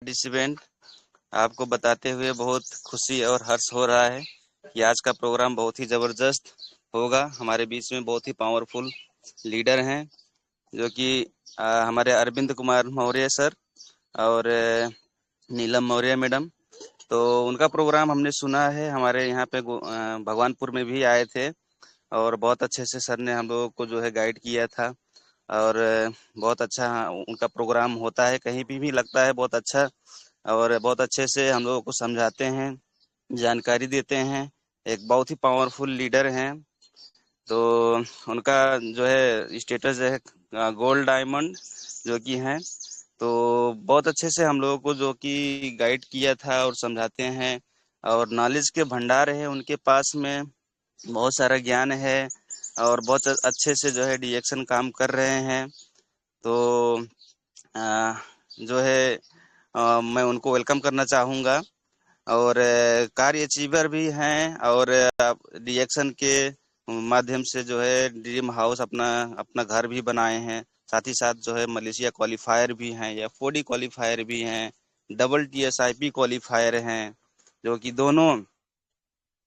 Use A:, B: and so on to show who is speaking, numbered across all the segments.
A: Participant आपको बताते हुए बहुत खुशी और हर्ष हो रहा है कि आज का प्रोग्राम बहुत ही ज़बरदस्त होगा। हमारे बीच में बहुत ही पावरफुल लीडर हैं जो कि हमारे अरविंद कुमार मौर्य सर और नीलम मौर्य मैडम। तो उनका प्रोग्राम हमने सुना है, हमारे यहाँ पे भगवानपुर में भी आए थे और बहुत अच्छे से सर ने हम लोगों को जो है गाइड किया था। और बहुत अच्छा उनका प्रोग्राम होता है, कहीं भी लगता है बहुत अच्छा। और बहुत अच्छे से हम लोगों को समझाते हैं, जानकारी देते हैं। एक बहुत ही पावरफुल लीडर हैं। तो उनका जो है स्टेटस है गोल्ड डायमंड जो कि हैं। तो बहुत अच्छे से हम लोगों को जो कि गाइड किया था और समझाते हैं। और नॉलेज के भंडार है उनके पास में, बहुत सारा ज्ञान है। और बहुत अच्छे से जो है डिएक्शन काम कर रहे हैं। तो अ, जो है मैं उनको वेलकम करना चाहूँगा। और कार्य अचीवर भी हैं और रिएक्शन के माध्यम से जो है ड्रीम हाउस अपना अपना घर भी बनाए हैं। साथ ही साथ जो है मलेशिया क्वालिफायर भी हैं या 4D क्वालिफायर भी हैं, डबल TSIP क्वालिफायर हैं, जो कि दोनों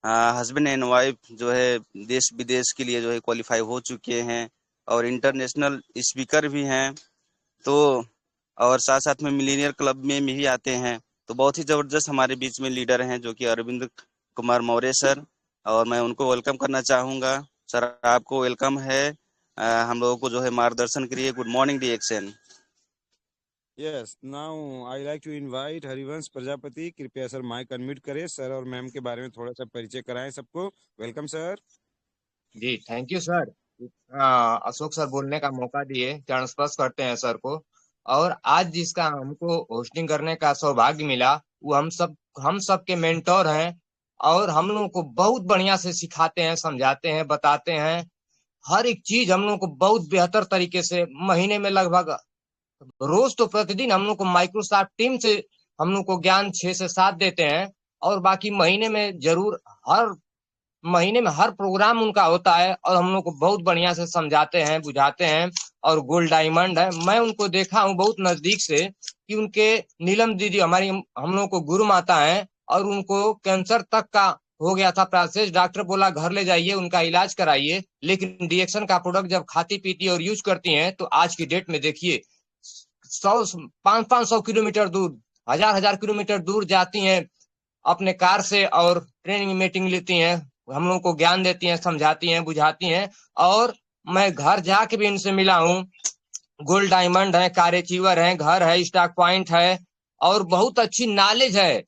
A: हस्बैंड एंड वाइफ जो है देश विदेश के लिए जो है क्वालिफाई हो चुके हैं। और इंटरनेशनल स्पीकर भी हैं। तो और साथ साथ में मिलीनियर क्लब में भी आते हैं। तो बहुत ही जबरदस्त हमारे बीच में लीडर हैं जो कि अरविंद कुमार मौर्य सर। और मैं उनको वेलकम करना चाहूँगा। सर आपको वेलकम है हम लोगों को जो है मार्गदर्शन करिए। गुड मॉर्निंग डिएक्शन।
B: Yes now I like to invite Harivansh Prajapati. कृपया सर माइक अनम्यूट करें, सर और मैम के बारे में थोड़ा सा परिचय कराएं सबको। Welcome sir.
C: जी thank you sir. Ashok sir बोलने का मौका दिए, चरण स्पर्श करते हैं सर को। और आज जिसका हमको होस्टिंग करने का सौभाग्य मिला वो हम सब के मेंटोर हैं। और हम लोगों को बहुत बढ़िया से सिखाते हैं, समझाते हैं, बताते हैं। हर एक चीज हम लोगों को बहुत बेहतर तरीके से महीने में लगभग रोज तो प्रतिदिन हम लोग को माइक्रोसॉफ्ट टीम से हम लोग को ज्ञान 6 से 7 देते हैं। और बाकी हर महीने में हर प्रोग्राम उनका होता है और हम लोग को बहुत बढ़िया से समझाते हैं, बुझाते हैं। और गोल्ड डायमंड है, मैं उनको देखा हूँ बहुत नजदीक से कि उनके नीलम दीदी हमारी हम लोग को गुरु माता है। और उनको कैंसर तक का हो गया था प्रोसेस, डॉक्टर बोला घर ले जाइए उनका इलाज कराइए। लेकिन डिएक्शन का प्रोडक्ट जब खाती पीती और यूज करती हैं तो आज की डेट में देखिए 100 500 500 किलोमीटर दूर, हजार किलोमीटर दूर जाती हैं अपने कार से और ट्रेनिंग मीटिंग लेती हैं, हम लोगों को ज्ञान देती हैं, समझाती हैं, बुझाती हैं। और मैं घर जाके भी इनसे मिला हूँ। गोल्ड डायमंड है, कार अचीवर है, घर है, स्टॉक पॉइंट है। और बहुत अच्छी नॉलेज है,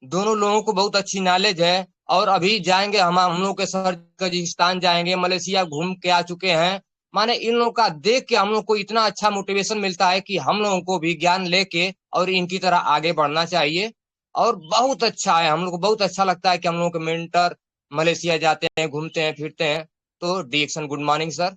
C: दोनों लोगों को बहुत अच्छी नॉलेज है। और अभी जाएंगे हम लोग के सर कजाकिस्तान जाएंगे, मलेशिया घूम के आ चुके हैं। माने इन लोगों का देख के हम लोग को इतना अच्छा मोटिवेशन मिलता है कि हम लोगों को भी ज्ञान लेके और इनकी तरह आगे बढ़ना चाहिए। और बहुत अच्छा है, हम लोग को बहुत अच्छा लगता है कि हम लोग के मेंटर मलेशिया जाते हैं, घूमते हैं, फिरते हैं। तो डिएक्शन गुड मॉर्निंग सर।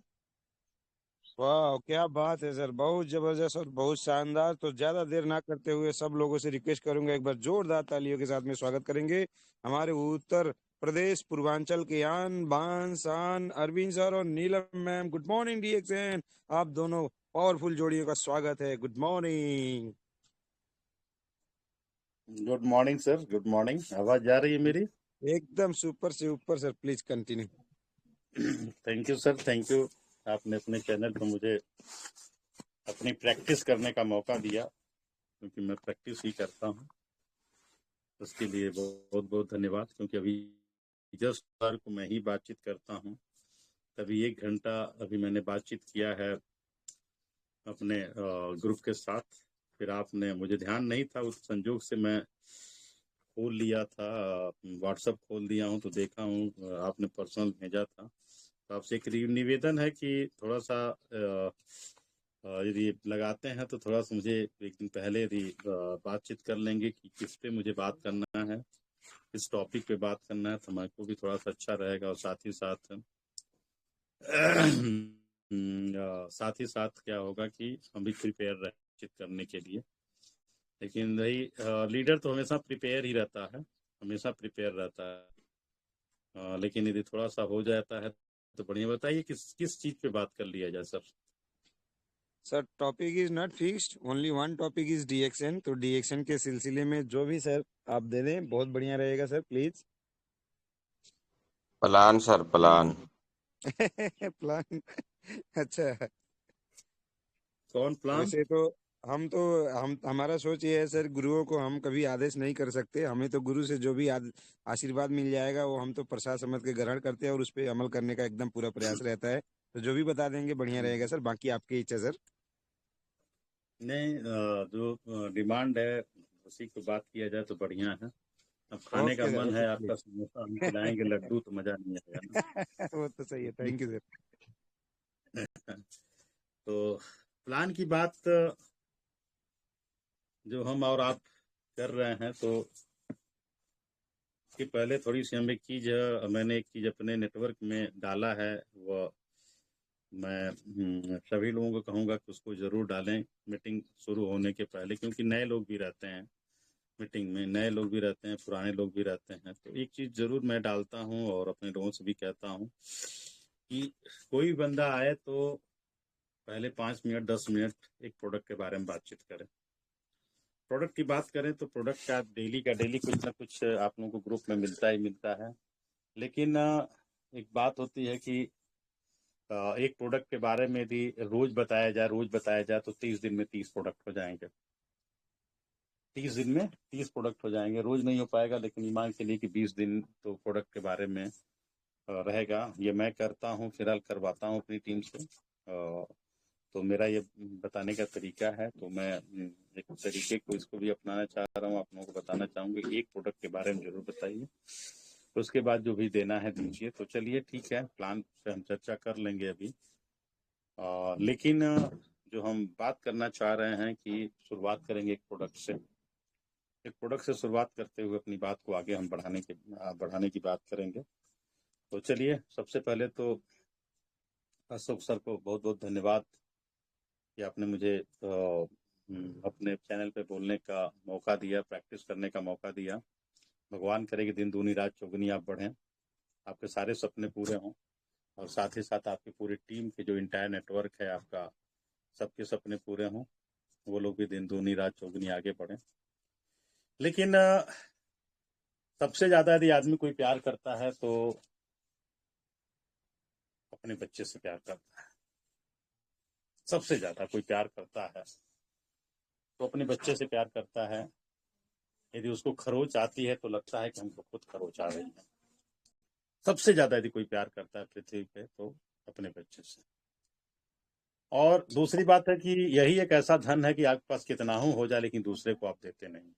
B: वाह क्या बात है सर, बहुत जबरदस्त और बहुत शानदार। तो ज्यादा देर ना करते हुए सब लोगों से रिक्वेस्ट करूंगा एक बार जोरदार तालियों के साथ में स्वागत करेंगे हमारे उत्तर प्रदेश पूर्वांचल के आन बान शान अरविंद सर और नीलम मैम। Good morning DXN. आप दोनों पावरफुल जोड़ियों का स्वागत है। Good morning.
D: Good morning sir, good morning. आवाज जा रही है मेरी?
B: एकदम सुपर से ऊपर sir, please continue.
D: Thank you sir, thank you. आपने अपने चैनल पर मुझे अपनी प्रैक्टिस करने का मौका दिया, क्योंकि मैं प्रैक्टिस ही करता हूँ। उसके लिए बहुत बहुत धन्यवाद। क्योंकि अभी जस्ट सर को मैं ही बातचीत करता हूँ, तभी 1 घंटा अभी मैंने बातचीत किया है अपने ग्रुप के साथ। फिर आपने, मुझे ध्यान नहीं था, उस संजोग से मैं खोल लिया था, व्हाट्सएप खोल दिया हूँ तो देखा हूँ आपने पर्सनल भेजा था। तो आपसे एक निवेदन है कि थोड़ा सा यदि लगाते हैं तो थोड़ा सा मुझे एक दिन पहले यदि बातचीत कर लेंगे कि किस पे मुझे बात करना है, किस टॉपिक पे बात करना है, तो हमारे को भी थोड़ा सा अच्छा रहेगा। और साथ ही साथ क्या होगा कि हम भी प्रिपेयर रहे बातचीत करने के लिए। लेकिन रही लीडर तो हमेशा प्रिपेयर ही रहता है, हमेशा प्रिपेयर रहता है। लेकिन यदि थोड़ा सा हो जाता है तो बढ़िया। बताइए किस किस चीज़ पे बात कर लिया जाए sir?
B: Sir topic is not fixed, only one topic is DXN. तो डीएक्सएन के सिलसिले में जो भी सर आप दे दें बहुत बढ़िया रहेगा sir, please.
C: Plan sir, plan.
B: Plan. अच्छा,
D: कौन प्लान?
B: वैसे तो हम हमारा सोच ये है सर, गुरुओं को हम कभी आदेश नहीं कर सकते। हमें तो गुरु से जो भी आशीर्वाद मिल जाएगा वो हम तो प्रसाद समझ के ग्रहण करते हैं और उस पर अमल करने का एकदम पूरा प्रयास रहता है। तो जो भी बता देंगे बढ़िया रहेगा सर, बाकी आपकी इच्छा सर।
D: नहीं, जो डिमांड है उसी को बात किया जाए तो बढ़िया है। अब खाने का
B: ओके सर,
D: मन
B: ओके
D: है आपका,
B: प्लीज।
D: समोसा हम खिलाएंगे, लड्डू, तो मजा नहीं आएगा
B: वो तो सही है, थैंक यू सर।
D: ना। तो प्लान की बात जो हम और आप कर रहे हैं, तो कि पहले थोड़ी सी हम एक चीज, मैंने एक चीज अपने नेटवर्क में डाला है, वो मैं सभी लोगों को कहूँगा कि उसको जरूर डालें मीटिंग शुरू होने के पहले, क्योंकि नए लोग भी रहते हैं मीटिंग में, नए लोग भी रहते हैं, पुराने लोग भी रहते हैं। तो एक चीज जरूर मैं डालता हूँ और अपने लोगों से भी कहता हूँ कि कोई बंदा आए तो पहले 5 मिनट 10 मिनट एक प्रोडक्ट के बारे में बातचीत करें। प्रोडक्ट की बात करें तो प्रोडक्ट का डेली कुछ ना कुछ आप लोगों को ग्रुप में मिलता ही मिलता है। लेकिन एक बात होती है कि एक प्रोडक्ट के बारे में भी रोज बताया जाए तो 30 दिन में 30 प्रोडक्ट हो जाएंगे। 30 दिन में 30 प्रोडक्ट हो जाएंगे। रोज नहीं हो पाएगा, लेकिन ईमान के लिए कि 20 दिन तो प्रोडक्ट के बारे में रहेगा। ये मैं करता हूँ, फिलहाल करवाता हूँ अपनी टीम से। तो मेरा ये बताने का तरीका है, तो मैं एक तरीके को इसको भी अपनाना चाह रहा हूँ, आप लोगों को बताना चाहूँगी। एक प्रोडक्ट के बारे में जरूर बताइए, तो उसके बाद जो भी देना है दीजिए। तो चलिए ठीक है, प्लान पे हम चर्चा कर लेंगे अभी। लेकिन जो हम बात करना चाह रहे हैं कि शुरुआत करेंगे एक प्रोडक्ट से। एक प्रोडक्ट से शुरुआत करते हुए अपनी बात को आगे हम बढ़ाने की बात करेंगे। तो चलिए, सबसे पहले तो अशोक सर को बहुत बहुत धन्यवाद कि आपने मुझे अपने चैनल पे बोलने का मौका दिया, प्रैक्टिस करने का मौका दिया। भगवान करे कि दिन दूनी रात चौगुनी आप बढ़ें, आपके सारे सपने पूरे हों, और साथ ही साथ आपकी पूरी टीम के जो इंटायर नेटवर्क है आपका, सबके सपने पूरे हों, वो लोग भी दिन दूनी रात चौगुनी आगे बढ़ें। लेकिन सबसे ज्यादा यदि आदमी कोई प्यार करता है तो अपने बच्चे से प्यार करता है। सबसे ज्यादा कोई प्यार करता है तो अपने बच्चे से प्यार करता है। यदि उसको खरोच आती है तो लगता है कि हमको खुद खरोच आ रही है। सबसे ज्यादा यदि कोई प्यार करता है पृथ्वी पे तो अपने बच्चे से। और दूसरी बात है कि यही एक ऐसा धन है कि आपके पास कितना हो जाए, लेकिन दूसरे को आप देते नहीं,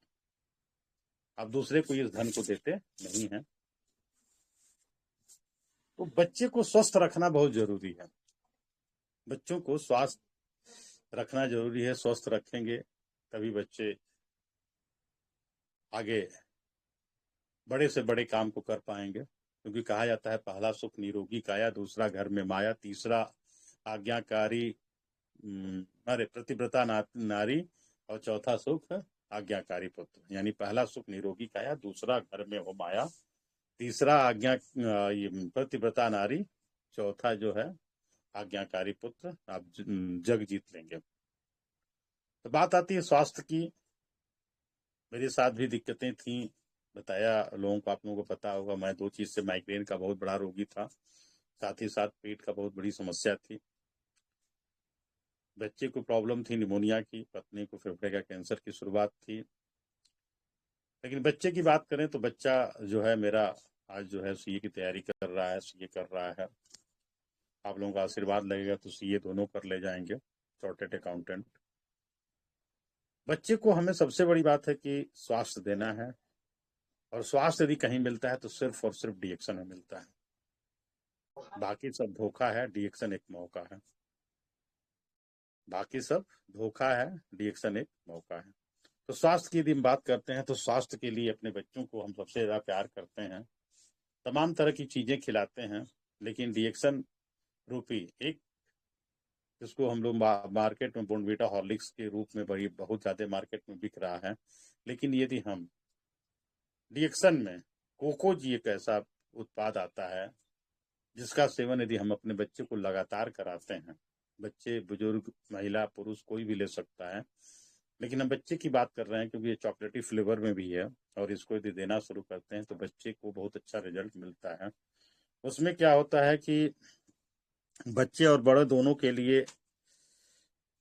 D: आप दूसरे को इस धन को देते नहीं है। तो बच्चे को स्वस्थ रखना बहुत जरूरी है। बच्चों को स्वास्थ्य रखना जरूरी है। स्वस्थ रखेंगे तभी बच्चे आगे बड़े से बड़े काम को कर पाएंगे। क्योंकि कहा जाता है पहला सुख निरोगी काया, दूसरा घर में माया, तीसरा आज्ञाकारी अरे प्रतिव्रता नारी, और चौथा सुख आज्ञाकारी पुत्र। यानी पहला सुख निरोगी काया, दूसरा घर में हो माया, तीसरा प्रतिव्रता नारी, चौथा जो है आज्ञाकारी पुत्र। आप जग जीत लेंगे। तो बात आती है स्वास्थ्य की। मेरे साथ भी दिक्कतें थी, बताया लोगों को, आप लोगों को पता होगा। मैं 2 चीज से माइग्रेन का बहुत बड़ा रोगी था, साथ ही साथ पेट का बहुत बड़ी समस्या थी। बच्चे को प्रॉब्लम थी निमोनिया की, पत्नी को फेफड़े का कैंसर की शुरुआत थी। लेकिन बच्चे की बात करें तो बच्चा जो है मेरा आज जो है सीए की तैयारी कर रहा है, सीए कर रहा है। आप लोगों का आशीर्वाद लगेगा तो सीए दोनों कर ले जाएंगे, चार्टर्ड अकाउंटेंट। बच्चे को हमें सबसे बड़ी बात है कि स्वास्थ्य देना है, और स्वास्थ्य यदि कहीं मिलता है तो सिर्फ और सिर्फ डीएक्शन में मिलता है। बाकी सब धोखा है, डीएक्शन एक मौका है। बाकी सब धोखा है, डीएक्शन एक मौका है। तो स्वास्थ्य की यदि हम बात करते हैं तो स्वास्थ्य के लिए अपने बच्चों को हम सबसे ज्यादा प्यार करते हैं, तमाम तरह की चीजें खिलाते हैं। लेकिन डीएक्शन रूपी एक, जिसको हम लोग मार्केट में बोर्नवीटा हॉर्लिक्स के रूप में बहुत ज्यादा मार्केट में बिक रहा है। लेकिन यदि हम डीएक्शन में कोको जी एक ऐसा उत्पाद आता है जिसका सेवन यदि हम अपने बच्चे को लगातार कराते हैं, बच्चे, बुजुर्ग, महिला, पुरुष कोई भी ले सकता है, लेकिन हम बच्चे की बात कर रहे हैं क्योंकि ये चॉकलेटी फ्लेवर में भी है और इसको यदि देना शुरू करते हैं तो बच्चे को बहुत अच्छा रिजल्ट मिलता है। उसमें क्या होता है कि बच्चे और बड़े दोनों के लिए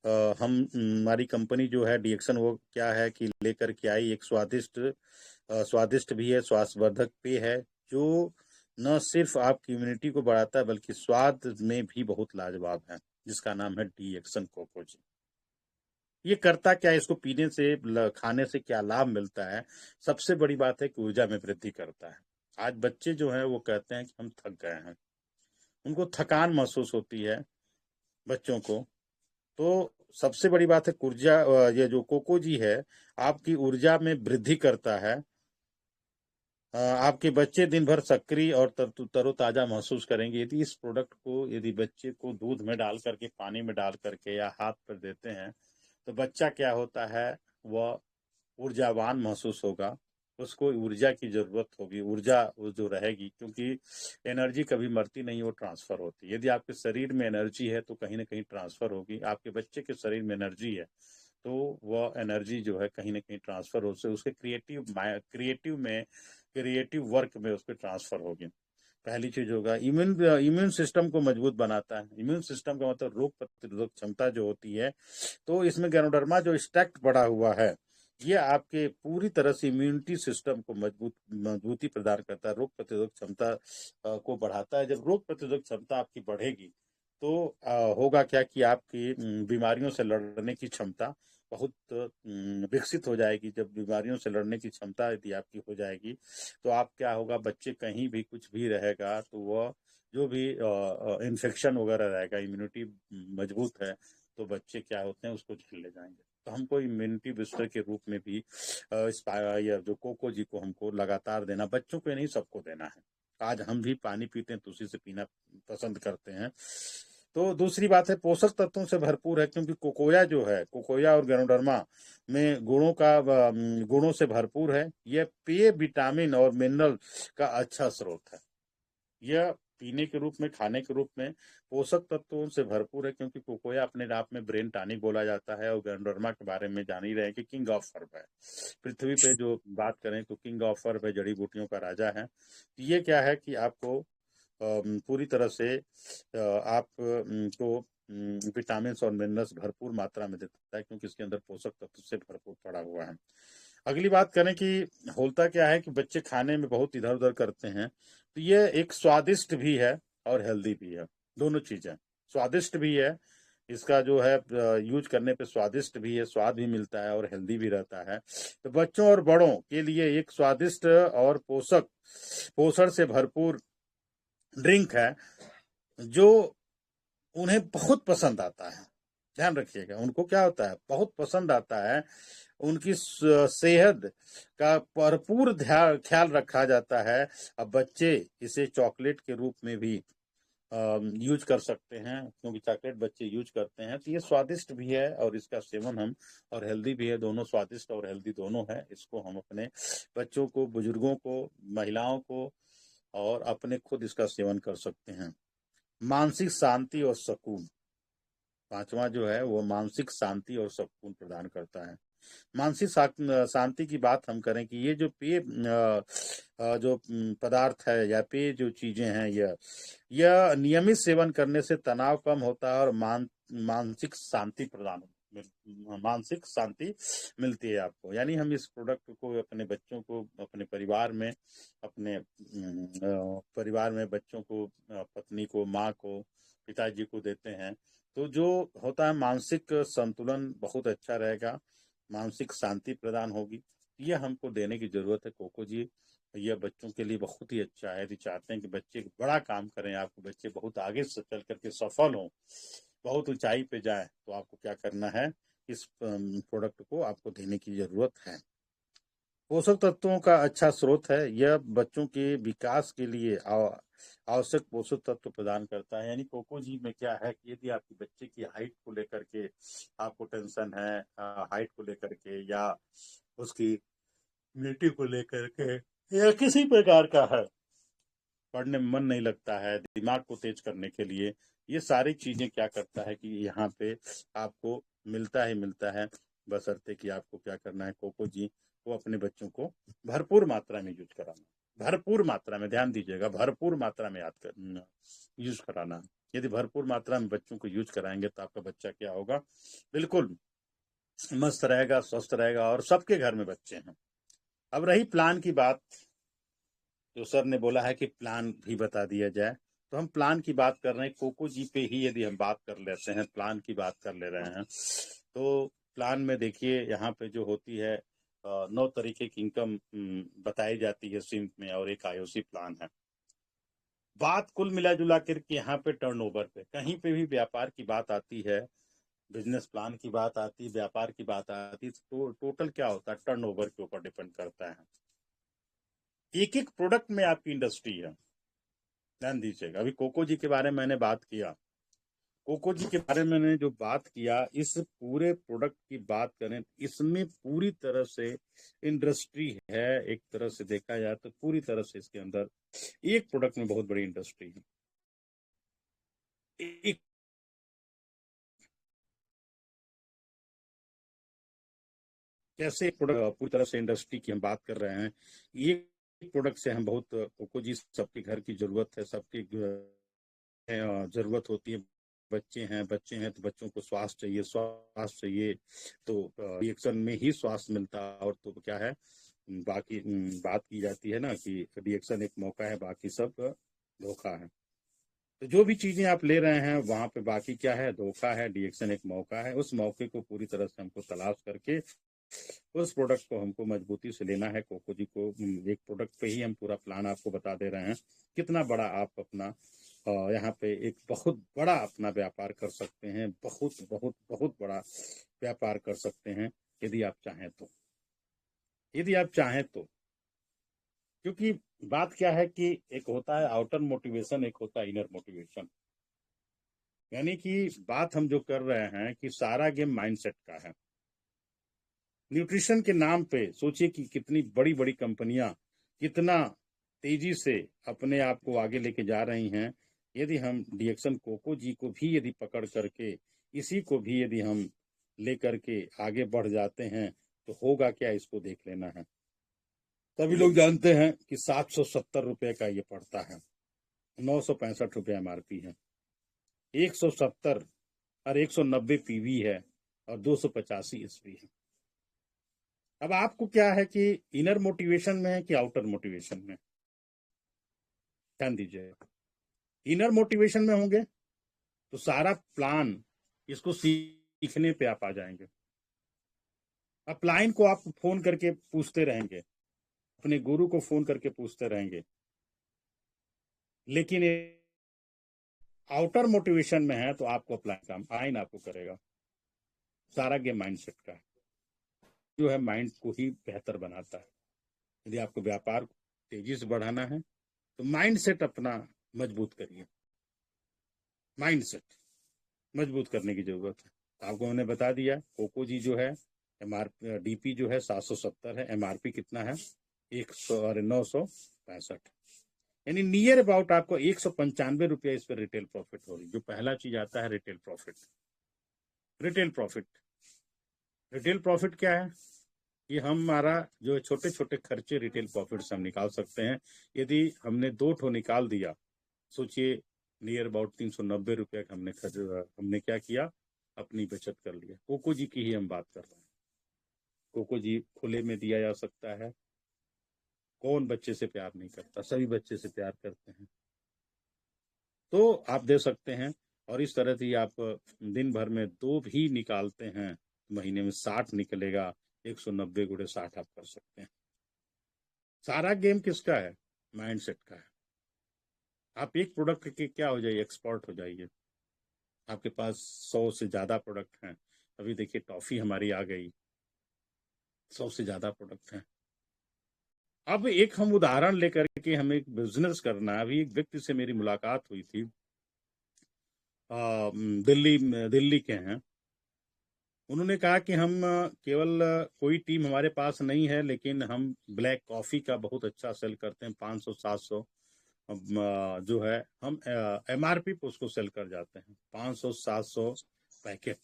D: हमारी कंपनी जो है डीएक्शन, वो क्या है कि लेकर के आई एक स्वादिष्ट भी है, स्वास्थ्यवर्धक पेय है, जो न सिर्फ आपकी इम्यूनिटी को बढ़ाता है बल्कि स्वाद में भी बहुत लाजवाब है, जिसका नाम है डीएक्शन कोकोजी। ये करता क्या है, इसको पीने से खाने से क्या लाभ मिलता है? सबसे बड़ी बात है कि ऊर्जा में वृद्धि करता है। आज बच्चे जो हैं वो कहते हैं कि हम थक गए हैं, उनको थकान महसूस होती है बच्चों को। तो सबसे बड़ी बात है ऊर्जा, ये जो कोकोजी है आपकी ऊर्जा में वृद्धि करता है। आपके बच्चे दिन भर सक्रिय और तरोताजा महसूस करेंगे। यदि इस प्रोडक्ट को यदि बच्चे को दूध में डाल करके, पानी में डाल करके या हाथ पर देते हैं तो बच्चा क्या होता है, वह ऊर्जावान महसूस होगा, उसको ऊर्जा की जरूरत होगी, ऊर्जा वो जो रहेगी, क्योंकि एनर्जी कभी मरती नहीं, वो ट्रांसफर होती है। यदि आपके शरीर में एनर्जी है तो कहीं ना कहीं ट्रांसफर होगी। आपके बच्चे के शरीर में एनर्जी है तो वह एनर्जी जो है कहीं ना कहीं ट्रांसफर हो से उसके क्रिएटिव वर्क में उसके ट्रांसफर होगी। पहली चीज होगा इम्यून सिस्टम को मजबूत बनाता है। इम्यून सिस्टम का मतलब रोग प्रतिरोधक क्षमता जो होती है। तो इसमें गैनोडर्मा जो स्टैक्ट बढ़ा हुआ है, ये आपके पूरी तरह से इम्यूनिटी सिस्टम को मजबूती प्रदान करता है, रोग प्रतिरोधक क्षमता को बढ़ाता है। जब रोग प्रतिरोधक क्षमता आपकी बढ़ेगी तो होगा क्या कि आपकी बीमारियों से लड़ने की क्षमता बहुत विकसित हो जाएगी। जब बीमारियों से लड़ने की क्षमता यदि आपकी हो जाएगी तो आप क्या होगा, बच्चे कहीं भी कुछ भी रहेगा तो वह जो भी इन्फेक्शन वगैरह रहेगा, इम्यूनिटी मजबूत है तो बच्चे क्या होते हैं उसको झेल ले जाएंगे। तो हमको इम्यूनिटी बूस्टर के रूप में भी या जो कोको जी को हमको लगातार देना, बच्चों को नहीं सबको देना है। आज हम भी पानी पीते हैं तो उसी से पीना पसंद करते हैं। तो दूसरी बात है पोषक तत्वों से भरपूर है, क्योंकि कोकोया और गैनोडर्मा में गुणों से भरपूर है। यह पेय विटामिन और मिनरल का अच्छा स्रोत है। यह पीने के रूप में, खाने के रूप में पोषक तत्वों से भरपूर है, क्योंकि कोकोया अपने आप में ब्रेन टॉनिक बोला जाता है और गैनोडर्मा के बारे में जान ही रहे हैं कि किंग ऑफ हर्ब है। पृथ्वी पे जो बात करें तो किंग ऑफ हर्ब है, जड़ी बूटियों का राजा है। ये क्या है कि आपको पूरी तरह से आपको विटामिन और मिनरल्स भरपूर मात्रा में देता है, क्योंकि इसके अंदर पोषक तत्व से भरपूर पड़ा हुआ है। अगली बात करें कि होता क्या है कि बच्चे खाने में बहुत इधर उधर करते हैं, तो ये एक स्वादिष्ट भी है और हेल्दी भी है। दोनों चीजें, स्वादिष्ट भी है, इसका जो है यूज करने पे स्वादिष्ट भी है, स्वाद भी मिलता है और हेल्दी भी रहता है। तो बच्चों और बड़ों के लिए एक स्वादिष्ट और पोषण से भरपूर ड्रिंक है जो उन्हें बहुत पसंद आता है। ध्यान रखिएगा, उनको क्या होता है, बहुत पसंद आता है। उनकी सेहत का भरपूर ख्याल रखा जाता है। अब बच्चे इसे चॉकलेट के रूप में भी यूज कर सकते हैं, क्योंकि चॉकलेट बच्चे यूज करते हैं। तो ये स्वादिष्ट भी है और इसका सेवन हम, और हेल्दी भी है। दोनों स्वादिष्ट और हेल्दी दोनों है। इसको हम अपने बच्चों को, बुजुर्गों को, महिलाओं को और अपने खुद इसका सेवन कर सकते हैं। मानसिक शांति और सुकून, पांचवा जो है वो मानसिक शांति और सुकून प्रदान करता है। मानसिक शांति की बात हम करें कि ये जो पेय जो पदार्थ है या पेय जो चीजें हैं, यह नियमित सेवन करने से तनाव कम होता है और मानसिक शांति मिलती है आपको। यानी हम इस प्रोडक्ट को अपने बच्चों को, अपने परिवार में, अपने परिवार में बच्चों को, पत्नी को, माँ को, पिताजी को देते हैं तो जो होता है मानसिक संतुलन बहुत अच्छा रहेगा, मानसिक शांति प्रदान होगी। यह हमको देने की जरूरत है कोको जी। यह बच्चों के लिए बहुत ही अच्छा है। यदि चाहते हैं कि बच्चे एक बड़ा काम करें, आपको बच्चे बहुत आगे से चल करके सफल हों, बहुत ऊंचाई पे जाए, तो आपको क्या करना है, इस प्रोडक्ट को आपको देने की जरूरत है। पोषक तत्वों का अच्छा स्रोत है। यह बच्चों के विकास के लिए आवश्यक पोषक तत्व प्रदान करता है। यानी कोको जी में क्या है कि यदि आपके बच्चे की हाइट को लेकर के आपको टेंशन है, हाइट को लेकर के या उसकी इम्यूनिटी को लेकर के या किसी प्रकार का है, पढ़ने में मन नहीं लगता है, दिमाग को तेज करने के लिए ये सारी चीजें क्या करता है कि यहाँ पे आपको मिलता है, बशर्ते कि आपको क्या करना है, कोको जी को अपने बच्चों को भरपूर मात्रा में यूज कराना, भरपूर मात्रा में, ध्यान दीजिएगा, भरपूर मात्रा में यूज कराना है। यदि भरपूर मात्रा में बच्चों को यूज कराएंगे तो आपका बच्चा क्या होगा, बिल्कुल मस्त रहेगा, स्वस्थ रहेगा, और सबके घर में बच्चे हैं। अब रही प्लान की बात, जो सर ने बोला है कि प्लान भी बता दिया जाए, तो हम प्लान की बात कर रहे हैं, कोको जी पे ही यदि हम बात कर लेते हैं, प्लान की बात कर ले रहे हैं, तो प्लान में देखिए यहाँ पे जो होती है 9 तरीके की इनकम बताई जाती है सिम में, और एक आईओसी प्लान है। बात कुल मिला जुला कर यहाँ पे टर्नओवर पे, कहीं पे भी व्यापार की बात आती है, बिजनेस प्लान की बात आती है, व्यापार की बात आती है, तो टोटल क्या होता है, टर्नओवर के ऊपर डिपेंड करता है। एक एक प्रोडक्ट में आपकी इंडस्ट्री है, ध्यान दीजिएगा। अभी कोको जी के बारे में मैंने बात किया, कोको जी के बारे में मैंने जो बात किया, इस पूरे प्रोडक्ट की बात करें, इसमें पूरी तरह से इंडस्ट्री है। एक तरह से देखा जाए तो पूरी तरह से इसके अंदर एक प्रोडक्ट में बहुत बड़ी इंडस्ट्री है। एक कैसे प्रोडक्ट पूरी तरह से इंडस्ट्री की हम बात कर रहे हैं, एक प्रोडक्ट से हम बहुत, कोको जी सबके घर की जरूरत है, सबकी जरूरत होती है। बच्चे हैं तो बच्चों को स्वास्थ्य चाहिए, तो रिएक्शन में ही स्वास्थ्य मिलता है। और तो क्या है, बाकी बात की जाती है ना कि रिएक्शन एक मौका है, बाकी सब धोखा है। तो जो भी चीजें आप ले रहे हैं वहां पे बाकी क्या है, धोखा है, रिएक्शन एक मौका है। उस मौके को पूरी तरह से हमको तलाश करके उस प्रोडक्ट को हमको मजबूती से लेना है। कोको जी को एक प्रोडक्ट पे ही हम पूरा प्लान आपको बता दे रहे हैं, कितना बड़ा आप अपना यहाँ पे एक बहुत बड़ा अपना व्यापार कर सकते हैं, बहुत बहुत बहुत बड़ा व्यापार कर सकते हैं यदि आप चाहें तो, यदि आप चाहें तो। क्योंकि बात क्या है कि एक होता है आउटर मोटिवेशन, एक होता है इनर मोटिवेशन। यानी कि बात हम जो कर रहे हैं कि सारा गेम माइंडसेट का है। न्यूट्रिशन के नाम पे सोचिए कि कितनी बड़ी बड़ी कंपनियां कितना तेजी से अपने आप को आगे लेके जा रही हैं। यदि हम डीएक्शन कोको जी को भी यदि पकड़ करके, इसी को भी यदि हम लेकर के आगे बढ़ जाते हैं तो होगा क्या, इसको देख लेना है। सभी लोग जानते हैं कि 770 रुपए का ये पड़ता है, 965 रुपये एमआरपी है, 170 और 190 पीवी है, और 285 ईस्वी है। अब आपको क्या है कि इनर मोटिवेशन में है कि आउटर मोटिवेशन में, ध्यान दीजिए। इनर मोटिवेशन में होंगे तो सारा प्लान, इसको सीखने पे आप आ जाएंगे। अब प्लान को आप फोन करके पूछते रहेंगे, अपने गुरु को फोन करके पूछते रहेंगे, लेकिन आउटर मोटिवेशन में है तो आपको प्लान काम आइन आपको करेगा। सारा गेम माइंडसेट का है, जो है माइंड को ही बेहतर बनाता है। यदि आपको व्यापार तेजी से बढ़ाना है तो माइंडसेट अपना मजबूत करिए, माइंडसेट मजबूत करने की जरूरत है। आपको मैंने बता दिया, कोको जी जो है डीपी जो है 770 है, एमआरपी कितना है 965, यानी नियर अबाउट आपको 195 रुपया इस पर रिटेल प्रॉफिट हो रही। जो पहला चीज आता है retail profit. Retail profit, retail profit क्या है कि हमारा जो छोटे छोटे खर्चे रिटेल प्रॉफिट से हम निकाल सकते हैं। यदि हमने 2 ठो निकाल दिया, सोचिए नियर अबाउट 390 रुपया का हमने क्या किया, अपनी बचत कर लिया। कोको जी की ही हम बात कर रहे हैं। कोको जी खुले में दिया जा सकता है। कौन बच्चे से प्यार नहीं करता, सभी बच्चे से प्यार करते हैं, तो आप दे सकते हैं। और इस तरह से आप दिन भर में 2 भी निकालते हैं, महीने में 60 निकलेगा, 190 गुणे 60 आप कर सकते हैं। सारा गेम किसका है, माइंडसेट का है। आप एक प्रोडक्ट के क्या हो जाइए, एक्सपर्ट हो जाइए। आपके पास 100 से ज्यादा प्रोडक्ट हैं। अभी देखिए टॉफी हमारी आ गई, 100 से ज्यादा प्रोडक्ट हैं। अब एक हम उदाहरण लेकर के हमें एक बिजनेस करना है। अभी एक व्यक्ति से मेरी मुलाकात हुई थी, दिल्ली के हैं। उन्होंने कहा कि हम केवल कोई टीम हमारे पास नहीं है, लेकिन हम ब्लैक कॉफ़ी का बहुत अच्छा सेल करते हैं, 500-700 जो है हम MRP पे उसको सेल कर जाते हैं 500-700 पैकेट,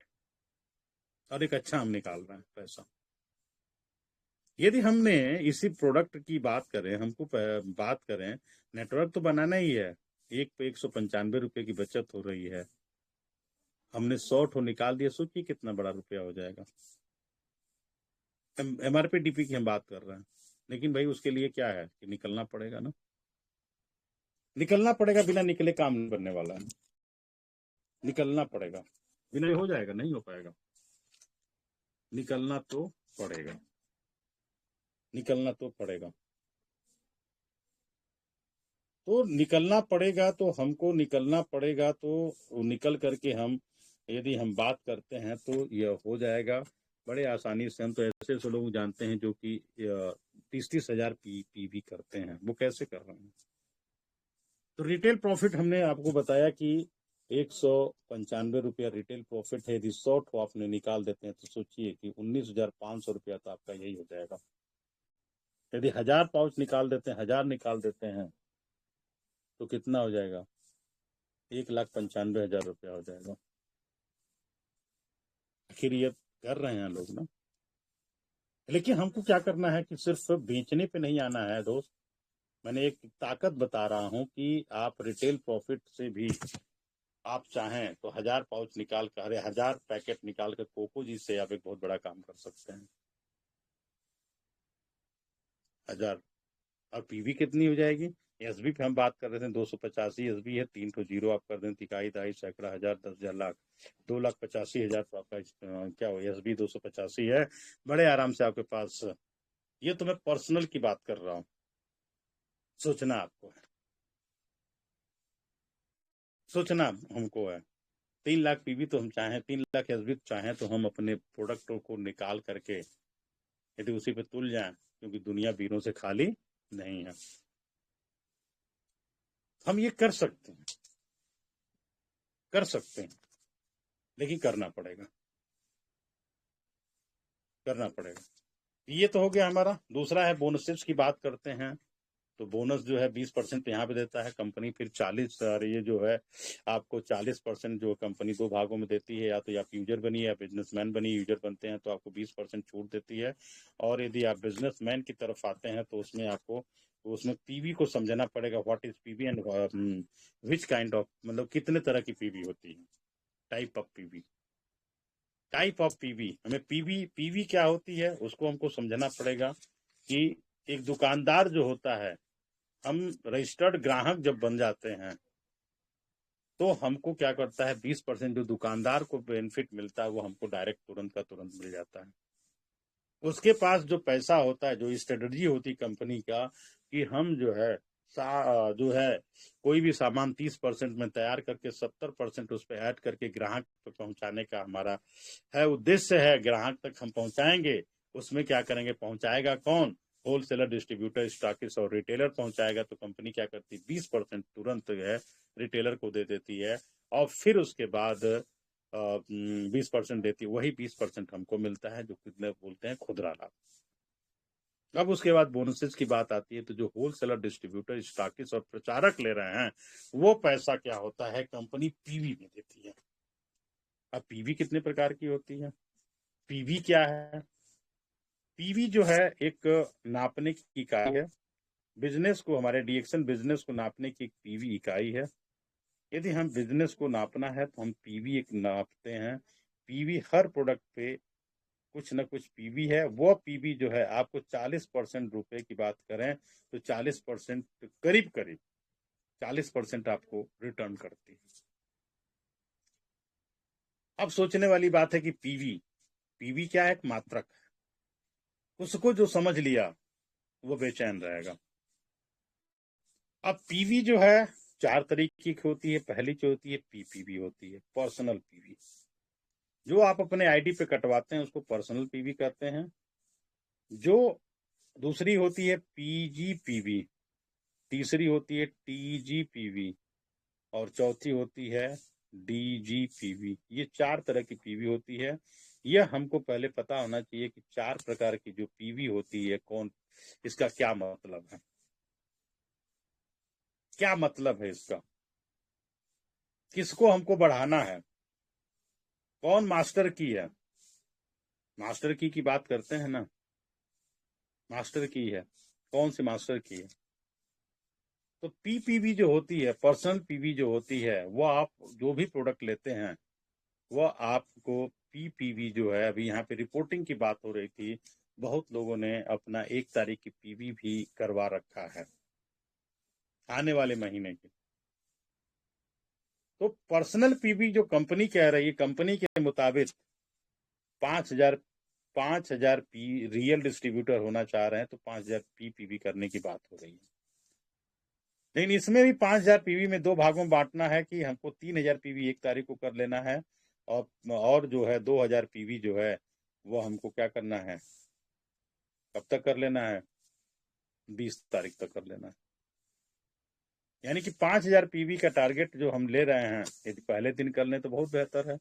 D: और एक अच्छा हम निकाल रहे हैं पैसा। यदि हमने इसी प्रोडक्ट की बात करें, हमको बात करें, नेटवर्क तो बनाना ही है, एक पे 195 रुपये की बचत हो रही है, हमने 100 ठो निकाल दिया, सोचिए कितना बड़ा रुपया हो जाएगा। MRP DP की हम बात कर रहे हैं, लेकिन भाई उसके लिए क्या है कि निकलना पड़ेगा ना, निकलना पड़ेगा, बिना निकले काम नहीं बनने वाला है, निकलना पड़ेगा, बिना हो जाएगा, नहीं हो पाएगा, निकलना तो पड़ेगा, निकलना तो पड़ेगा। तो निकलना पड़ेगा, तो हमको निकलना पड़ेगा, तो निकल करके हम यदि हम बात करते हैं तो यह हो जाएगा बड़े आसानी से। हम तो ऐसे ऐसे लोग जानते हैं जो कि 30-30 हजार पीवी करते हैं, वो कैसे कर रहे हैं। तो रिटेल प्रॉफिट हमने आपको बताया कि 195 रुपया रिटेल प्रॉफिट है। यदि 100 ठो आपने निकाल देते हैं तो सोचिए कि 19,500 रुपया तो आपका यही हो जाएगा। यदि 1000 पाउच निकाल देते हैं, 1000 निकाल देते हैं तो कितना हो जाएगा, 1,95,000 रुपया हो जाएगा। आखिर ये कर रहे हैं लोग ना, लेकिन हमको क्या करना है कि सिर्फ बेचने पे नहीं आना है दोस्त। मैंने एक ताकत बता रहा हूं कि आप रिटेल प्रॉफिट से भी आप चाहें तो 1000 पाउच निकाल कर, 1000 पैकेट निकाल कर कोको जी से आप एक बहुत बड़ा काम कर सकते हैं। 1000 और पीवी कितनी हो जाएगी। एसबी पे हम बात कर रहे थे 285 एसबी है, 3 ठो जीरो आप कर दें, तिकाई दाई सैकड़ा हजार 10,000 लाख 2,85,000 तो आपका क्या हो, एसबी 285 है, बड़े आराम से आपके पास। ये तो मैं पर्सनल की बात कर रहा हूं, सोचना आपको है, सोचना हमको है। 3 लाख पीवी तो हम चाहें, 3 लाख एसबी चाहें तो हम अपने प्रोडक्टों को निकाल करके यदि उसी पे तुल जाएं, क्योंकि दुनिया वीरों से खाली नहीं है, हम ये कर सकते हैं, कर सकते हैं, लेकिन करना पड़ेगा, करना पड़ेगा। ये तो हो गया हमारा। दूसरा है बोनसेस की बात करते हैं, तो बोनस जो है 20% यहाँ पे देता है कंपनी, फिर 40 ये जो है आपको 40% जो कंपनी 2 भागों में देती है, या तो आप यूजर बनिए या बिजनेसमैन बनिए। यूजर बनते हैं तो आपको 20% छूट देती है, और यदि आप बिजनेसमैन की तरफ आते हैं तो उसमें आपको, तो उसमें पीवी को समझना पड़ेगा, what is PV and which kind of, मतलब कितने तरह की पीवी होती है, type of PV, type of PV. हमें पीवी क्या होती है उसको हमको समझना पड़ेगा कि एक दुकानदार जो होता है, हम रजिस्टर्ड ग्राहक जब बन जाते हैं तो हमको क्या करता है, 20% जो दुकानदार को बेनिफिट मिलता है वो हमको डायरेक्ट तुरंत का तुरंत मिल जाता है। उसके पास जो पैसा होता है, जो स्ट्रेटजी होती है कंपनी का, कि हम जो है जो है कोई भी सामान 30% में तैयार करके 70% उस पर ऐड करके ग्राहक तक पहुंचाने का हमारा है उद्देश्य है। ग्राहक तक हम पहुंचाएंगे, उसमें क्या करेंगे, पहुंचाएगा कौन, होलसेलर, डिस्ट्रीब्यूटर, स्टॉकिस्ट और रिटेलर पहुंचाएगा। तो कंपनी क्या करती है, 20% तुरंत जो है रिटेलर को दे देती है, और फिर उसके बाद 20% देती है, वही 20% हमको मिलता है, जो कितने बोलते हैं खुदरा लाभ। अब उसके बाद बोनसेस की बात आती है, तो जो होलसेलर, डिस्ट्रीब्यूटर, स्टॉकिस्ट और प्रचारक ले रहे हैं, वो पैसा क्या होता है, कंपनी पीवी में देती है। अब पीवी कितने प्रकार की होती है, पीवी क्या है, पीवी जो है एक नापने की इकाई है, बिजनेस को, हमारे डीएक्शन बिजनेस को नापने की एक पीवी इकाई है। यदि हम बिजनेस को नापना है तो हम पीवी एक नापते हैं। पीवी हर प्रोडक्ट पे कुछ ना कुछ पीवी है, वो पीवी जो है आपको 40% रुपए की बात करें तो 40% करीब करीब 40% आपको रिटर्न करती है। अब सोचने वाली बात है कि पीवी, पीवी क्या है, एक मात्रक है, उसको जो समझ लिया वो बेचैन रहेगा। अब पीवी जो है 4 तरीके की होती है। पहली जो होती है पीपीवी होती है, पर्सनल पीवी, जो आप अपने आईडी पे कटवाते हैं उसको पर्सनल पीवी कहते हैं। जो दूसरी होती है पीजीपीवी, तीसरी होती है टीजीपीवी, और चौथी होती है डीजीपीवी। ये 4 तरह की पीवी होती है। यह हमको पहले पता होना चाहिए कि 4 प्रकार की जो पीवी होती है कौन, इसका क्या मतलब है। क्या मतलब है इसका, किसको हमको बढ़ाना है, कौन मास्टर की है। मास्टर की बात करते हैं ना, मास्टर की है, कौन से मास्टर की है। तो पीपीवी जो होती है, पर्सनल पीवी जो होती है, वो आप जो भी प्रोडक्ट लेते हैं वो आपको पीपीवी जो है, अभी यहाँ पे रिपोर्टिंग की बात हो रही थी, बहुत लोगों ने अपना 1 तारीख की पीवी भी करवा रखा है आने वाले महीने की। तो पर्सनल पीवी जो कंपनी कह रही है, कंपनी के मुताबिक 5,000 पी रियल डिस्ट्रीब्यूटर होना चाह रहे हैं, तो 5,000 पीवी करने की बात हो रही है। लेकिन इसमें भी 5,000 पीवी में 2 भागों में बांटना है कि हमको 3,000 पीवी 1 तारीख को कर लेना है, और जो है 2,000 पीवी जो है वो हमको क्या करना है, कब तक कर लेना है, 20 तारीख तक कर लेना है। यानी कि 5,000 पीवी का टारगेट जो हम ले रहे हैं, यदि पहले दिन कर लें तो बहुत बेहतर है।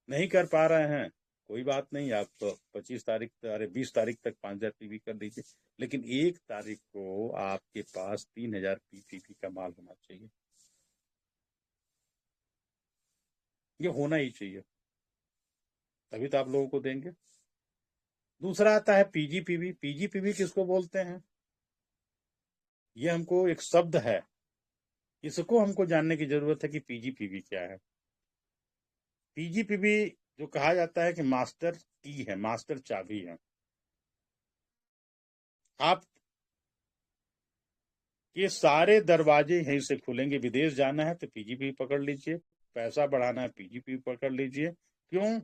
D: नहीं कर पा रहे हैं कोई बात नहीं, आप 20 तारीख तक 5,000 पीवी कर दीजिए, लेकिन 1 तारीख को आपके पास 3,000 पीवी का माल होना चाहिए। ये होना ही चाहिए, तभी तो आप लोगों को देंगे। दूसरा आता है पीजीपीवी। पीजीपीवी किसको बोलते हैं, ये हमको एक शब्द है, इसको हमको जानने की जरूरत है कि पीजीपीवी क्या है। पीजीपीवी जो कहा जाता है कि मास्टर की है, मास्टर चाबी है। आप ये सारे दरवाजे यहीं से खुलेंगे। विदेश जाना है तो पीजीपीवी पकड़ लीजिए, पैसा बढ़ाना है पीजीपीवी पकड़ लीजिए। क्यों?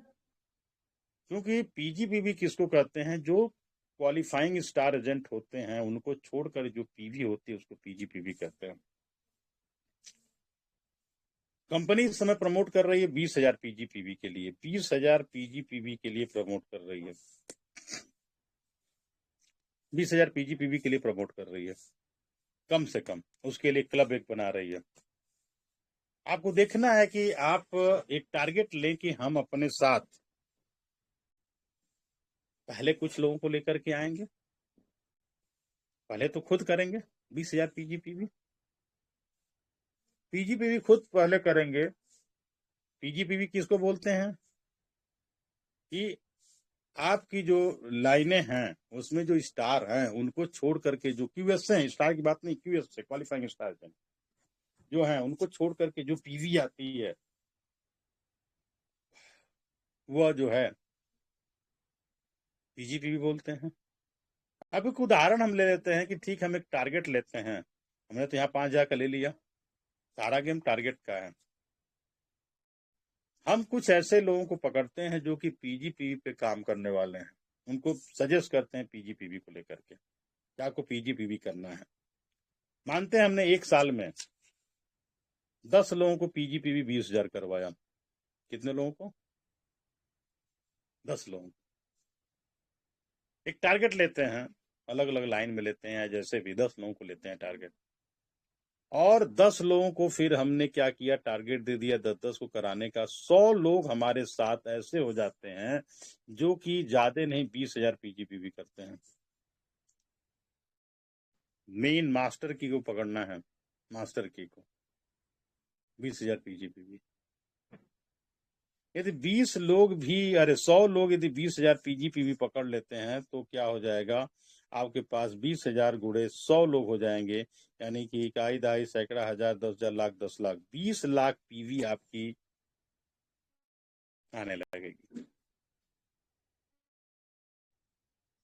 D: क्योंकि पीजीपीवी किसको कहते हैं, जो क्वालिफाइंग स्टार एजेंट होते हैं उनको छोड़कर जो पीवी होती है उसको पीजीपीवी कहते हैं। कंपनी इस समय प्रमोट कर रही है 20,000 पीजीपीवी के लिए, 20,000 पीजीपीवी के लिए प्रमोट कर रही है, 20,000 पीजीपीवी के लिए प्रमोट कर रही है, कम से कम उसके लिए क्लब एक बना रही है। आपको देखना है कि आप एक टारगेट लें कि हम अपने साथ पहले कुछ लोगों को लेकर के आएंगे, पहले तो खुद करेंगे 20,000 पीजीपीवी, पीजीपीवी खुद पहले करेंगे। पीजीपीवी किसको बोलते हैं कि आपकी जो लाइनें हैं उसमें जो स्टार हैं उनको छोड़ करके, जो क्यूएस हैं, स्टार की बात नहीं, क्यूएस से क्वालिफाइंग स्टार जो हैं उनको छोड़ करके जो पीवी आती है वह जो है पीजीपीवी बोलते हैं। अब एक उदाहरण हम ले लेते हैं कि ठीक, हम एक टारगेट लेते हैं, हमने तो यहाँ 5,000 का ले लिया, सारा गेम टारगेट का है। हम कुछ ऐसे लोगों को पकड़ते हैं जो कि पीजीपीवी पे काम करने वाले हैं, उनको सजेस्ट करते हैं पीजीपीवी को लेकर के, क्या आपको पीजीपीवी करना है। मानते हैं हमने 1 साल में 10 लोगों को पीजीपीवी 20,000 करवाया। कितने लोगों को? 10 लोगों। एक टारगेट लेते हैं, अलग अलग लाइन में लेते हैं, जैसे भी 10 लोगों को लेते हैं टारगेट, और 10 लोगों को फिर हमने क्या किया, टारगेट दे दिया 10-10 को कराने का। 100 लोग हमारे साथ ऐसे हो जाते हैं जो कि ज्यादा नहीं 20,000 पीजीपीवी करते हैं। मेन मास्टर की को पकड़ना है, मास्टर की को 20,000 पीजीपीवी। यदि 20 लोग भी, 100 लोग यदि 20,000 पीजीपीवी पकड़ लेते हैं तो क्या हो जाएगा, आपके पास 20,000 गुणे 100 लोग हो जाएंगे, यानी कि इकाई, दहाई, सैकड़ा, हजार, 10,000, लाख, 10 लाख, 20 लाख पीवी आपकी आने लगेगी।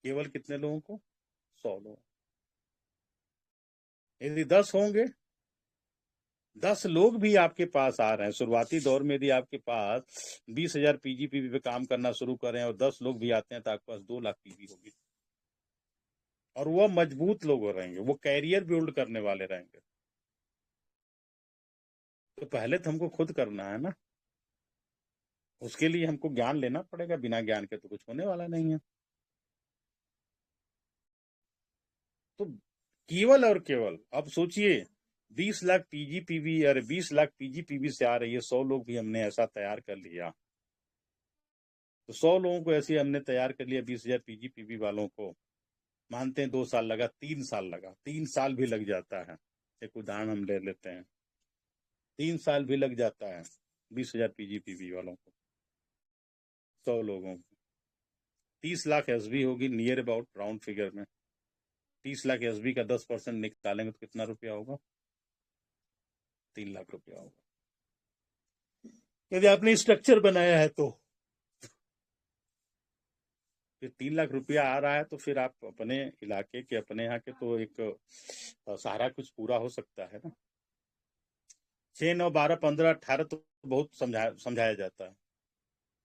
D: केवल कितने लोगों को? 100 लोग। यदि 10 होंगे, 10 लोग भी आपके पास आ रहे हैं, शुरुआती दौर में यदि आपके पास 20,000 पीजीपीवी पे काम करना शुरू करें और 10 लोग भी आते हैं तो आपके पास 2 लाख पीवी होगी, और वह मजबूत लोग रहेंगे, वो कैरियर बिल्ड करने वाले रहेंगे। तो पहले तो हमको खुद करना है ना, उसके लिए हमको ज्ञान लेना पड़ेगा, बिना ज्ञान के तो कुछ होने वाला नहीं है। तो केवल और केवल अब सोचिए, 20 लाख पीजीपीवी, 20 लाख पीजीपीवी से आ रही है, 100 लोग भी हमने ऐसा तैयार कर लिया, तो 100 लोगों को ऐसे हमने तैयार कर लिया 20,000 पीजीपीवी वालों को। मानते हैं 2 साल लगा, 3 साल लगा, 3 साल भी लग जाता है, एक उदाहरण हम ले लेते हैं, 3 साल भी लग जाता है 20,000 पीजीपीवी वालों को, 100 लोगों को। 30 लाख एसबी होगी नियर अबाउट राउंड फिगर में। 30 लाख एसबी का 10% निकालेंगे तो कितना रुपया होगा? 3 लाख रुपया होगा। यदि आपने स्ट्रक्चर बनाया है तो फिर 3 लाख रुपया आ रहा है, तो फिर आप अपने इलाके के, अपने यहाँ के तो एक सारा कुछ पूरा हो सकता है ना। 6, 9, 12, 15, 18 तो बहुत समझाया जाता है,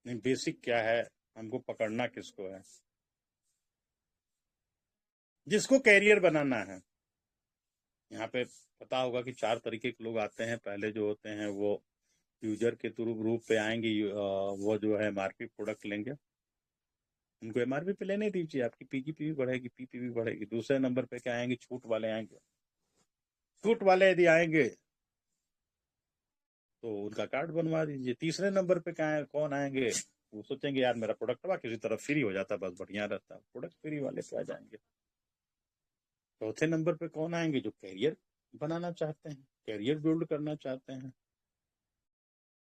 D: नहीं बेसिक क्या है, हमको पकड़ना किसको है, जिसको कैरियर बनाना है। यहाँ पे पता होगा कि 4 तरीके के लोग आते हैं। पहले जो होते हैं वो यूजर के रूप पे आएंगे, वो जो है एमआरपी प्रोडक्ट लेंगे, उनको एमआरपी पे लेने दीजिए, आपकी पीजीपीवी बढ़ेगी, पीपीवी बढ़ेगी। दूसरे नंबर पे क्या आएंगे? छूट वाले आएंगे। छूट वाले यदि आएंगे तो उनका कार्ड बनवा दीजिए। तीसरे नंबर पे क्या कौन आएंगे? वो सोचेंगे यार मेरा प्रोडक्ट किसी तरह फ्री हो जाता बस बढ़िया रहता, प्रोडक्ट फ्री वाले पे आ जाएंगे। चौथे नंबर पे कौन आएंगे? जो कैरियर बनाना चाहते हैं, कैरियर बिल्ड करना चाहते हैं।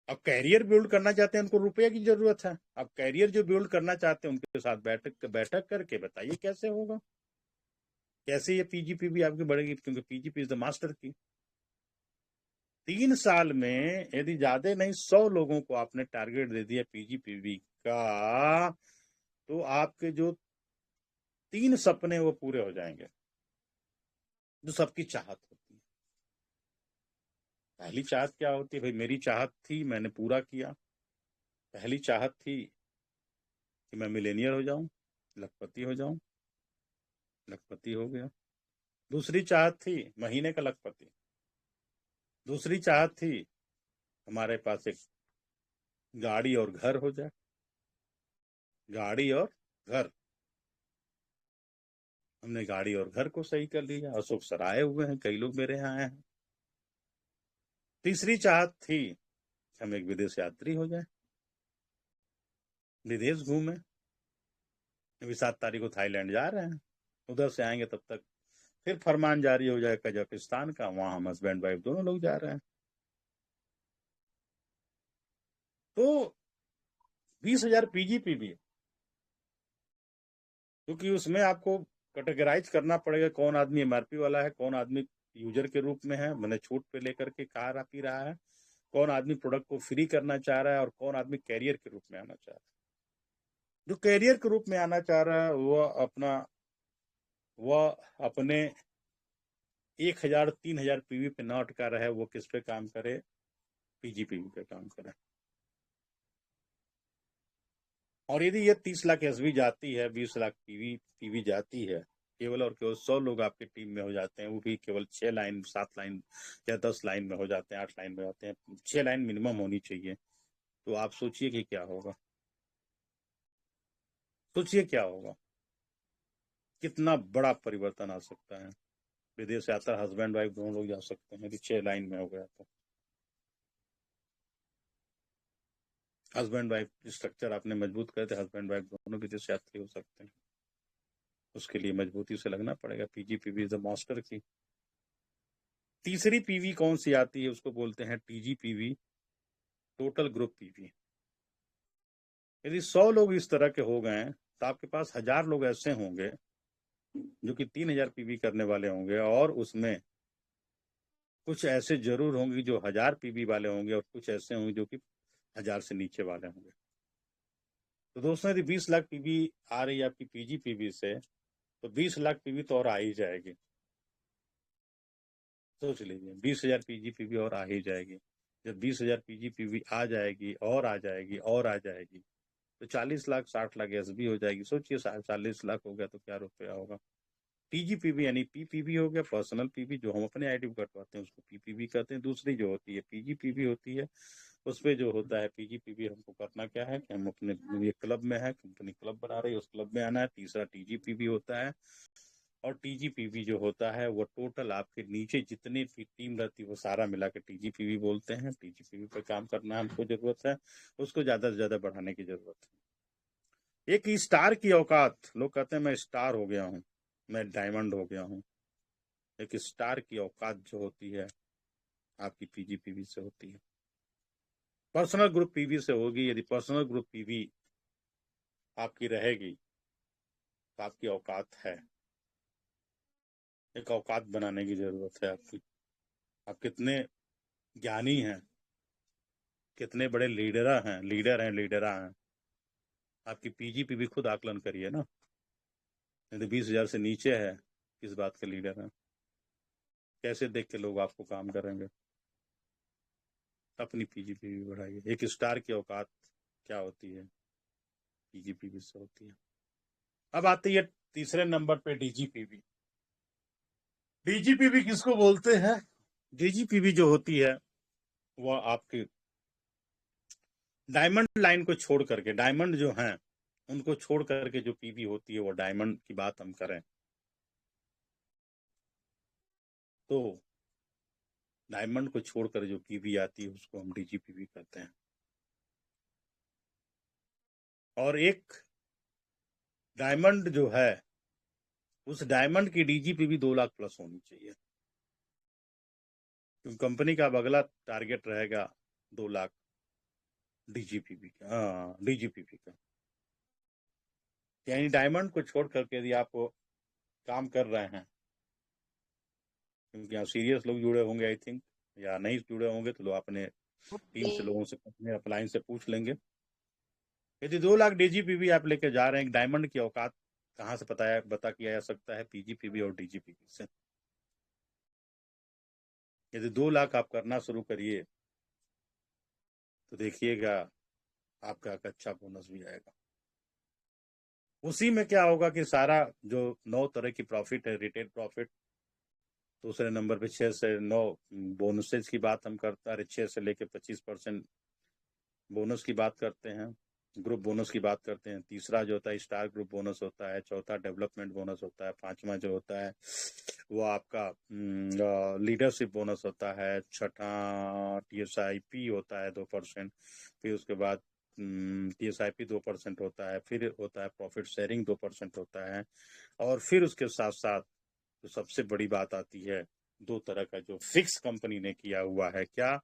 D: अब कैरियर बिल्ड करना चाहते हैं, उनको रुपये की जरूरत है। अब कैरियर जो बिल्ड करना चाहते हैं उनके साथ बैठक करके बताइए कैसे होगा, कैसे ये पीजीपीवी आपकी बढ़ेगी, क्योंकि पीजीपी इज द मास्टर की। 3 साल में यदि ज्यादा नहीं 100 लोगों को आपने टारगेट दे दिया पीजीपीवी का, तो आपके जो 3 सपने वो पूरे हो जाएंगे, जो सबकी चाहत होती है। पहली चाहत क्या होती है? भाई मेरी चाहत थी, मैंने पूरा किया। पहली चाहत थी कि मैं मिलेनियर हो जाऊं, लखपति हो जाऊं, लखपति हो गया। दूसरी चाहत थी महीने का लखपति। दूसरी चाहत थी हमारे पास एक गाड़ी और घर हो जाए, गाड़ी और घर। हमने गाड़ी और घर को सही कर लिया, अशोक सर आए हुए हैं, कई लोग मेरे यहाँ आए हैं। तीसरी चाहत थी कि हम एक विदेश यात्री हो जाए, विदेश घूमे। अभी 7 तारीख को थाईलैंड जा रहे हैं, उधर से आएंगे तब तक फिर फरमान जारी हो जाए कजाकिस्तान का, वहां हम हस्बैंड वाइफ दोनों लोग जा रहे हैं। तो 20,000 पीजीपीवी, क्योंकि उसमें आपको कैटेगराइज करना पड़ेगा कौन आदमी एमआरपी वाला है, कौन आदमी यूजर के रूप में है, मैंने छूट पे लेकर के कार पी रहा है, कौन आदमी प्रोडक्ट को फ्री करना चाह रहा है, और कौन आदमी कैरियर के रूप में आना चाह रहा है। जो कैरियर के रूप में आना चाह रहा है वह अपने 1,000 3,000 पीवी पे ना अटका रहे, वो किस पे काम करे? पीजीपीवी पे काम करे। और यदि ये 30 लाख एसवी जाती है, 20 लाख पीवी जाती है, केवल और केवल 100 लोग आपकी टीम में हो जाते हैं, वो भी केवल 6 लाइन 7 लाइन या 10 लाइन में हो जाते हैं, 8 लाइन में होते हैं, 6 लाइन मिनिमम होनी चाहिए। तो आप सोचिए कि क्या होगा, सोचिए क्या होगा, कितना बड़ा परिवर्तन आ सकता है। विदेश यात्रा हस्बैंड वाइफ दोनों लोग जा सकते हैं यदि 6 लाइन में हो गया तो। हस्बैंड वाइफ स्ट्रक्चर आपने मजबूत करे थे, हस्बैंड वाइफ दोनों विदेश यात्री हो सकते हैं। उसके लिए मजबूती से लगना पड़ेगा। पीजीपीवी इज द मास्टर की। तीसरी पीवी कौन सी आती है? उसको बोलते हैं टीजीपीवी, टोटल ग्रुप पीवी। यदि 100 लोग इस तरह के हो गए तो आपके पास 1000 लोग ऐसे होंगे जो कि 3000 पीवी करने वाले होंगे, और उसमें कुछ ऐसे जरूर होंगे जो 1000 पीवी वाले होंगे, और कुछ ऐसे होंगे जो कि 1000 से नीचे वाले होंगे। तो दोस्तों यदि 20 लाख पीवी आ रही है आपकी पीजीपीवी से, तो 20 लाख पीवी तो और आ ही जाएगी। सोच लीजिए 20,000 पीजीपीवी और आ ही जाएगी। जब 20,000 पीजीपीवी आ जाएगी और आ जाएगी और आ जाएगी, तो 40 लाख 60 लाख एसबी हो जाएगी। सोचिए 40 लाख हो गया तो क्या रुपया होगा। टीजीपीवी यानी पीपीवी हो गया, पर्सनल पीवी, जो हम अपने आईडी पर कटवाते हैं उसको पीपीवी कहते हैं। दूसरी जो होती है पीजीपीवी होती है, उसपे जो होता है पीजीपीवी, हमको करना क्या है कि हम अपने ये क्लब में है, कंपनी क्लब बना रही है, उस क्लब में आना है। तीसरा टीजीपीवी होता है, और टीजीपीवी जो होता है वो टोटल आपके नीचे जितनी भी टीम रहती है वो सारा मिला के टीजीपीवी बोलते हैं। टीजीपीवी पर काम करना हमको जरूरत है, उसको ज्यादा से ज्यादा बढ़ाने की जरूरत है। एक स्टार की औकात, लोग कहते हैं मैं स्टार हो गया हूँ, मैं डायमंड हो गया हूँ, एक स्टार की औकात जो होती है आपकी पीजीपीवी से होती है, पर्सनल ग्रुप पीवी से होगी। यदि पर्सनल ग्रुप पीवी आपकी रहेगी तो आपकी औकात है। एक औकात बनाने की जरूरत है आपकी। आप कितने ज्ञानी हैं, कितने बड़े लीडर हैं। आपकी पीजीपीवी खुद आकलन करिए ना। यदि 20,000 से नीचे है, किस बात के लीडर हैं? कैसे देख के लोग आपको काम करेंगे? अपनी पीजीपीवी बढ़ाइए। एक स्टार की औकात क्या होती है? पीजीपीवी से होती है। अब आती है तीसरे नंबर पे डीजीपीवी। डीजीपीवी किसको बोलते हैं? डीजीपीवी जो होती है वह आपकी डायमंड लाइन को छोड़ करके, डायमंड जो हैं उनको छोड़ करके जो पीवी होती है वो डायमंड की बात हम करें तो डायमंड को छोड़कर जो पीवी आती है उसको हम डीजीपीवी कहते हैं। और एक डायमंड जो है उस डायमंड की डीजीपीवी 2 लाख प्लस होनी चाहिए, क्योंकि कंपनी का अब अगला टारगेट रहेगा 2 लाख डीजीपीवी का। डीजीपीवी का यानी डायमंड को छोड़ करके यदि आप काम कर रहे हैं, क्योंकि यहाँ सीरियस लोग जुड़े होंगे आई थिंक, या नहीं जुड़े होंगे तो लोग अपने टीम से लोगों से, अपने अपलाइन से पूछ लेंगे। यदि 2 लाख डीजीपीवी आप लेके जा रहे हैं, डायमंड की औकात कहाँ से बता किया जा सकता है? पीजीपीवी और डीजीपीवी से। यदि 2 लाख आप करना शुरू करिए तो देखिएगा आपका एक अच्छा बोनस भी आएगा। उसी में क्या होगा कि सारा जो 9 तरह की प्रॉफिट है, रिटेल प्रॉफिट, दूसरे नंबर पे 6 से 9 बोनसेज की बात हम करते हैं, 6 से लेके 25% बोनस की बात करते हैं, ग्रुप बोनस की बात करते हैं। तीसरा जो होता है स्टार ग्रुप बोनस होता है। चौथा डेवलपमेंट बोनस होता है। पांचवा जो होता है वो आपका लीडरशिप बोनस होता है। छठा टीएसआईपी होता है 2%। फिर उसके बाद टीएसआईपी 2% होता है। फिर होता है प्रॉफिट शेयरिंग 2% होता है। और फिर उसके साथ साथ तो सबसे बड़ी बात आती है 2 तरह का जो फिक्स कंपनी ने किया हुआ है। क्या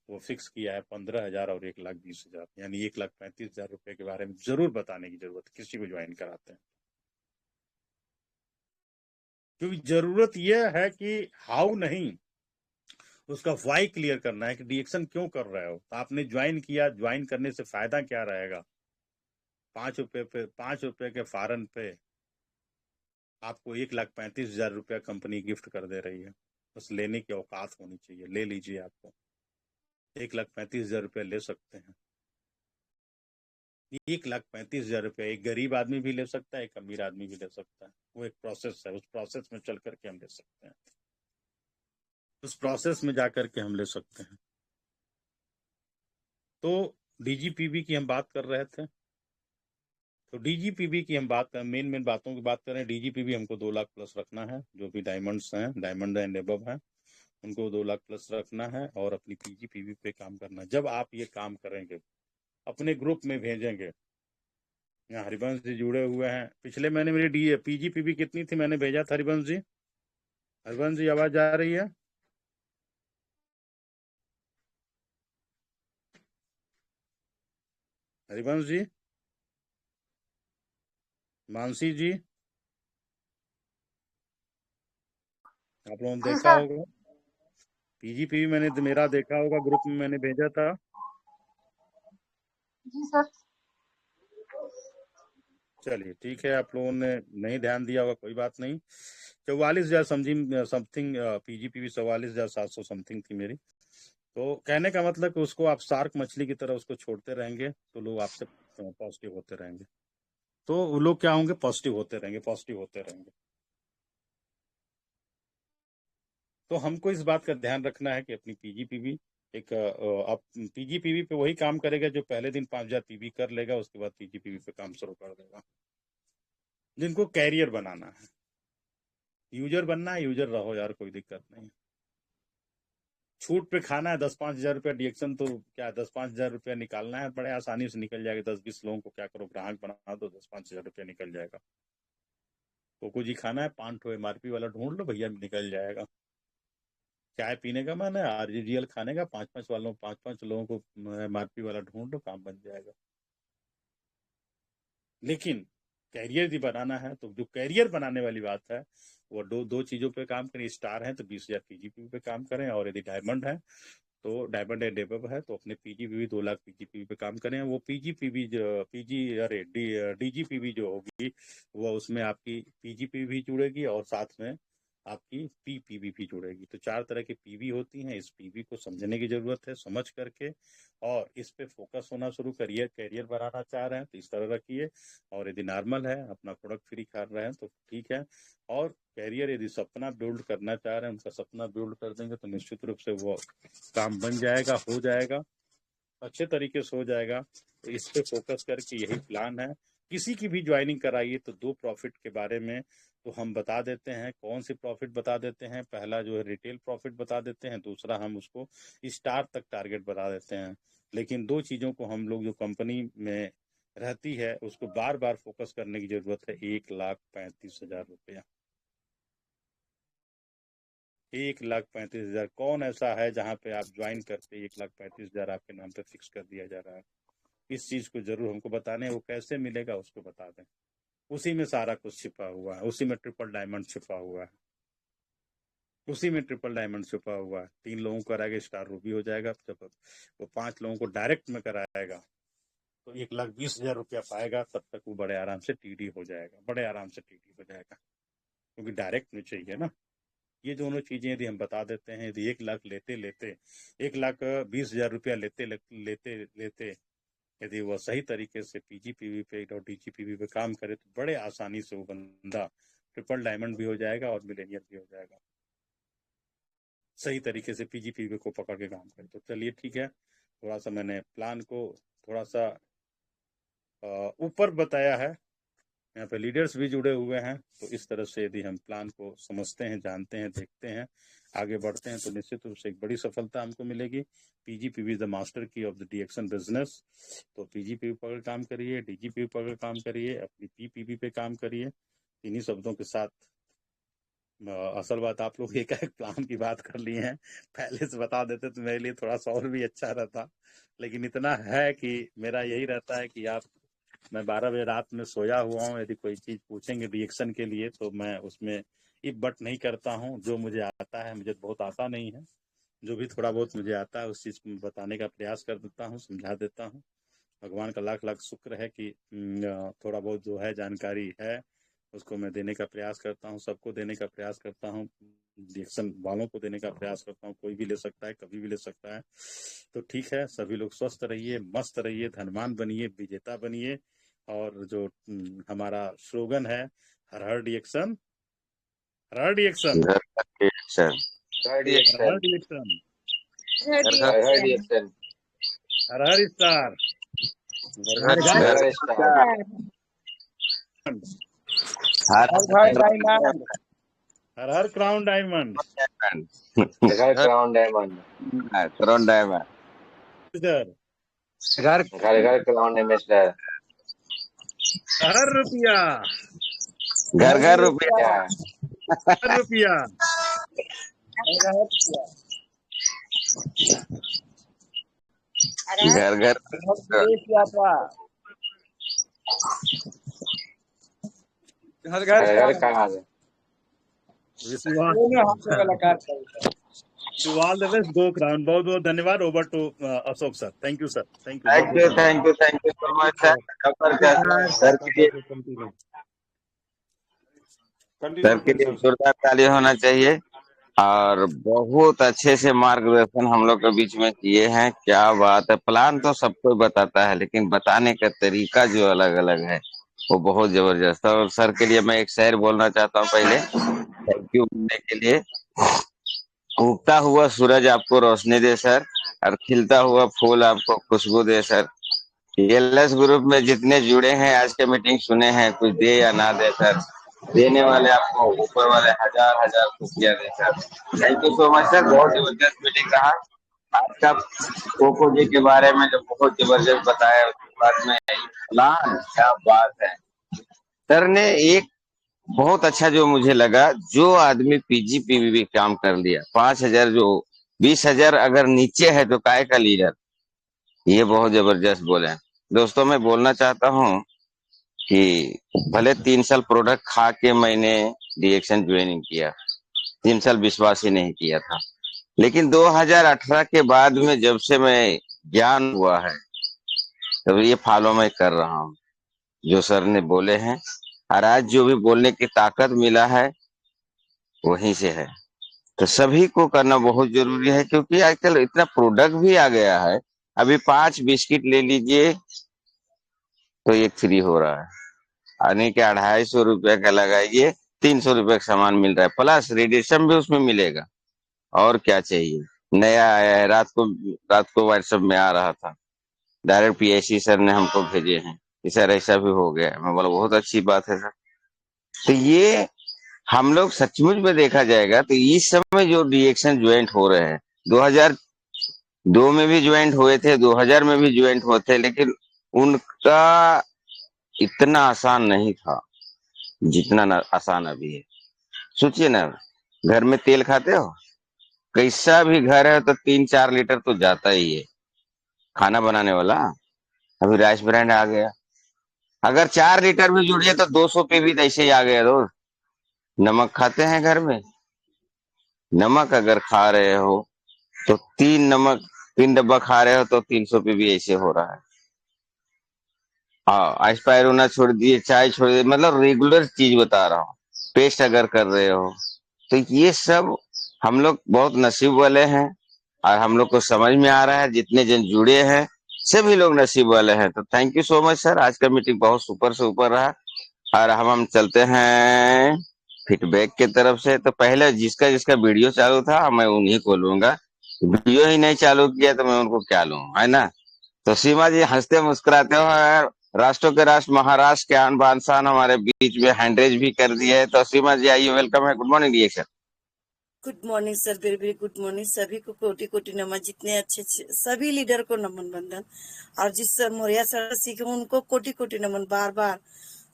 D: वो फिक्स किया है? 15,000 और 1,20,000, यानी 1,35,000 रुपए के बारे में जरूर बताने की जरूरत है किसी को ज्वाइन कराते हैं। क्योंकि जरूरत यह है कि हाउ नहीं, उसका वाई क्लियर करना है कि रिएक्शन क्यों कर रहे हो। आपने ज्वाइन किया, ज्वाइन करने से फायदा क्या रहेगा? 5 रुपए के फॉरन पे आपको 1,35,000 रुपया कंपनी गिफ्ट कर दे रही है। बस लेने की औकात होनी चाहिए, ले लीजिए। आपको 1,35,000 रुपया ले सकते हैं। 1,35,000 रुपया एक गरीब आदमी भी ले सकता है, एक अमीर आदमी भी ले सकता है। वो एक प्रोसेस है, उस प्रोसेस में चल करके हम ले सकते हैं। उस प्रोसेस में जाकर के हम ले सकते हैं। तो डीजीपीवी की हम बात कर रहे थे। तो डीजीपीवी की हम बात करें, मेन बातों की बात करें। डीजीपीवी हमको 2 लाख प्लस रखना है। जो भी डायमंड्स हैं, डायमंड एंड एबव हैं, उनको 2 लाख प्लस रखना है और अपनी पीजीपीवी पे काम करना है। जब आप ये काम करेंगे, अपने ग्रुप में भेजेंगे। यहाँ हरिवंश जी जुड़े हुए हैं। पिछले महीने मेरी पीजीपीवी कितनी थी मैंने भेजा था हरिवंश जी? हरिवंश जी आवाज आ रही है? हरिवंश जी, मानसी जी, आप लोगों ने
E: जी
D: देखा
E: सर।
D: होगा पीजीपीवी, मैंने मेरा देखा होगा, ग्रुप में मैंने भेजा था।
E: जी सर।
D: चलिए ठीक है, आप लोगों ने नहीं ध्यान दिया होगा, कोई बात नहीं। 44,000 समथिंग पीजीपीवी 44,700 समथिंग थी मेरी। तो कहने का मतलब कि उसको आप शार्क मछली की तरह उसको छोड़ते रहेंगे तो लोग आपसे पॉजिटिव होते रहेंगे। तो वो लोग क्या होंगे? पॉजिटिव होते रहेंगे, पॉजिटिव होते रहेंगे। तो हमको इस बात का ध्यान रखना है कि अपनी पीजीपीवी एक आप पीजीपीवी पे वही काम करेगा जो पहले दिन 5,000 पीवी कर लेगा, उसके बाद पीजीपीवी पे काम शुरू कर देगा। जिनको कैरियर बनाना है, यूजर बनना है, यूजर रहो यार, कोई दिक्कत नहीं। छूट पे खाना है 10-5 हजार रुपया डिएक्शन, तो क्या 10-5 हजार रुपया निकालना है, बड़े आसानी से निकल जाएगा। 10-20 लोगों को क्या करो, ग्राहक बना दो, 10-5 हजार रुपया निकल जाएगा। कोको जी खाना है, 5 ठो MRP वाला ढूंढ लो भैया, निकल जाएगा। चाय पीने का मन है, RGGL खाने का, 5-5 लोगों को MRP वाला ढूंढ लो, काम बन जाएगा। लेकिन कैरियर यदि बनाना है तो जो कैरियर बनाने वाली बात है वो दो चीजों पे काम करें। स्टार है तो 20,000 PGPV पे काम करें, और यदि डायमंड है तो डायमंड एंड एबव है तो अपने PGPV 2 लाख PGPV पे काम करें। वो PGPV DGPV जो होगी वो उसमें आपकी PGPV भी जुड़ेगी और साथ में आपकी PPV भी जुड़ेगी। तो 4 तरह की PV होती हैं। इस PV को समझने की जरूरत है, समझ करके और इस पे फोकस होना शुरू करिए। कैरियर बनाना चाह रहे हैं तो इस तरह रखिए, और यदि नॉर्मल है, अपना प्रोडक्ट फ्री कर रहे हैं तो ठीक है। और कैरियर यदि सपना बिल्ड करना चाह रहे हैं, उनका सपना बिल्ड कर देंगे तो निश्चित रूप से वो काम बन जाएगा, हो जाएगा, अच्छे तरीके से हो जाएगा। तो इस पे फोकस करके यही प्लान है। किसी की भी ज्वाइनिंग कराइए तो 2 प्रॉफिट के बारे में तो हम बता देते हैं। कौन से प्रॉफिट बता देते हैं? पहला जो है रिटेल प्रॉफिट बता देते हैं, दूसरा हम उसको स्टार तक टारगेट बता देते हैं। लेकिन 2 चीजों को हम लोग जो कंपनी में रहती है उसको बार बार फोकस करने की जरूरत है। 1,35,000 रुपया, 1,35,000। कौन ऐसा है जहां पे आप ज्वाइन करते 1,35,000 आपके नाम पे फिक्स कर दिया जा रहा है? इस चीज को जरूर हमको बताने हैं। वो कैसे मिलेगा उसको बता दें। उसी में सारा कुछ छिपा हुआ है, उसी में ट्रिपल डायमंड छिपा हुआ है, उसी में ट्रिपल डायमंड छुपा हुआ है। 3 लोगों को कराएगा स्टार रूबी हो जाएगा। जब वो 5 लोगों को डायरेक्ट में कराएगा तो 1,20,000 रुपया पाएगा। तब तक वो बड़े आराम से TD हो जाएगा, बड़े आराम से TD हो जाएगा, क्योंकि डायरेक्ट में चाहिए ना। ये दोनों चीजें यदि हम बता देते हैं, यदि 1 लाख लेते लेते 1,20,000 रुपया लेते लेते लेते यदि वह सही तरीके से PGPV पे और DGPV पे काम करे तो बड़े आसानी से वो बंदा ट्रिपल डायमंड भी हो जाएगा और मिलेनियर भी हो जाएगा। सही तरीके से PGPV को पकड़ के काम करे तो चलिए ठीक है। थोड़ा सा मैंने प्लान को थोड़ा सा ऊपर बताया है। यहाँ पे लीडर्स भी जुड़े हुए हैं, तो इस तरह से यदि हम प्लान को समझते हैं, जानते हैं, देखते हैं, आगे बढ़ते हैं तो निश्चित रूप से एक बड़ी सफलता हमको मिलेगी। PGPV इज द मास्टर की ऑफ द DXN बिजनेस। तो PGPV पर काम करिए, DGPV पर काम करिए, अपनी PPV पे काम करिए। इन्हीं शब्दों के साथ असल बात आप लोग एक प्लान की बात कर लिए हैं। पहले से बता देते तो मेरे लिए थोड़ा सा और भी अच्छा रहता। लेकिन इतना है कि मेरा यही रहता है कि मैं 12 बजे रात में सोया हुआ हूँ। यदि कोई चीज पूछेंगे रिएक्शन के लिए तो मैं उसमें बट नहीं करता हूँ। जो मुझे आता है, मुझे बहुत आता नहीं है, जो भी थोड़ा बहुत मुझे आता है उस चीज को बताने का प्रयास कर देता हूँ, समझा देता हूँ। भगवान का लाख लाख शुक्र है कि थोड़ा बहुत जो है जानकारी है उसको मैं देने का प्रयास करता हूँ, सबको देने का प्रयास करता हूँ, रिएक्शन वालों को देने का प्रयास करता हूँ। कोई भी ले सकता है, कभी भी ले सकता है। तो ठीक है, सभी लोग स्वस्थ रहिए, मस्त रहिए, धनवान बनिए, विजेता बनिए। और जो हमारा स्लोगन है, हर हर रिएक्शन, हर हर रिएक्शन,
A: घर घर रिएक्शन,
D: हर हर रिएक्शन,
A: घर घर
C: हर रिएक्शन,
D: हर हर स्टार,
A: घर
C: हर
A: घर
C: हर स्टार,
A: हर
C: हर डायमंड,
D: हर हर क्राउन डायमंड,
C: हर क्राउन डायमंड,
A: करोन डायमंड,
D: इधर
C: घर घर क्राउन एम्बेसडर,
D: हर रुपया,
A: घर घर रुपया,
D: हर रुपया,
A: घर घर
C: घर घर कार,
D: to all the best, go crown. बहुत बहुत धन्यवाद। Over to Ashok sir. Thank you sir, thank you, बहुत बहुत धन्यवाद।
A: Thank you so much sir. Sir के लिए जोरदार ताली होना चाहिए। और बहुत अच्छे से मार्गदर्शन हम लोग के बीच में किए हैं। क्या बात है। प्लान तो सबको बताता है, लेकिन बताने का तरीका जो अलग अलग है वो बहुत जबरदस्त है। और सर के लिए मैं एक शेर बोलना चाहता हूँ पहले, थैंक यू बोलने के लिए। उगता हुआ सूरज आपको रोशनी दे सर, और खिलता हुआ फूल आपको खुशबू दे सर। एलएस ग्रुप में जितने जुड़े हैं, आज के मीटिंग सुने हैं, कुछ दे या ना दे सर, देने वाले आपको ऊपर वाले हजार हजार खुशियां दे sir. Thank you so much sir, बहुत जबरदस्त मीटिंग रहा। आज का कोको जी के बारे में जो बहुत जबरदस्त बताया, उसके बाद में प्लान, क्या बात है। सर ने एक
E: बहुत अच्छा जो मुझे लगा, जो आदमी पीजीपीवी काम कर लिया, 5,000 जो 20,000 अगर नीचे है तो काय का लीडर, ये बहुत जबरदस्त बोले हैं। दोस्तों मैं बोलना चाहता हूँ कि भले 3 साल प्रोडक्ट खा के मैंने डिएक्शन ज्वाइनिंग किया, 3 साल विश्वास ही नहीं किया था, लेकिन 2018 के बाद में जब से मैं ज्ञान हुआ है तब ये फॉलो मैं कर रहा हूँ जो सर ने बोले हैं। और आज जो भी बोलने की ताकत मिला है वहीं से है, तो सभी को करना बहुत जरूरी है, क्योंकि आजकल इतना प्रोडक्ट भी आ गया है। अभी 5 बिस्किट ले लीजिए तो एक फ्री हो रहा है, यानी कि 250 रुपए का लगाइए, 300 रुपए का सामान मिल रहा है, प्लस रेडिएशन भी उसमें मिलेगा। और क्या चाहिए, नया आया है, रात को व्हाट्सएप में आ रहा था, डायरेक्ट पीआईसी सर ने हमको भेजे हैं कि सर ऐसा भी हो गया है। मैं बोला बहुत अच्छी बात है सर। तो ये हम लोग सचमुच में देखा जाएगा तो इस समय जो रिएक्शन ज्वाइंट हो रहे हैं, 2002 में भी ज्वाइंट हुए थे, 2000 में भी ज्वाइंट हुए थे, लेकिन उनका इतना आसान नहीं था जितना आसान अभी है। सोचिए ना, घर में तेल खाते हो, कैसा भी घर है तो 3-4 लीटर तो जाता ही है खाना बनाने वाला। अभी राइस ब्रांड आ गया, अगर 4 लीटर भी जुड़िए तो 200 पे भी ऐसे ही आ गया दोस्त। नमक खाते हैं घर में, नमक अगर खा रहे हो तो 3 डब्बा खा रहे हो तो 300 पे भी ऐसे हो रहा है। हाँ, एक्सपायर छोड़ दिए, चाय छोड़ दिए, मतलब रेगुलर चीज बता रहा हूँ। पेस्ट अगर कर रहे हो तो ये सब हम लोग बहुत नसीब वाले हैं, और हम लोग को समझ में आ रहा है, जितने जन जुड़े हैं सभी लोग नसीब वाले हैं। तो thank you so much sir, आज का मीटिंग बहुत सुपर से ऊपर रहा। और हम चलते हैं फीडबैक की तरफ से। तो पहले जिसका जिसका वीडियो चालू था मैं उन्हीं को लूंगा, वीडियो ही नहीं चालू किया तो मैं उनको क्या लूं, है ना। तो सीमा जी हंसते मुस्कुराते हो, और राष्ट्रों के राष्ट्र महाराष्ट्र के आन बान शान हमारे बीच में हैंडरेज भी कर दिए है। तो सीमा जी आइए, वेलकम है, good morning reaction.
F: Good morning sir, very very good morning. सभी को कोटि कोटि नमन, जितने अच्छे सभी लीडर को नमन बंदन, और जिस सर मोरिया सर सीखे उनको कोटि कोटि नमन बार बार।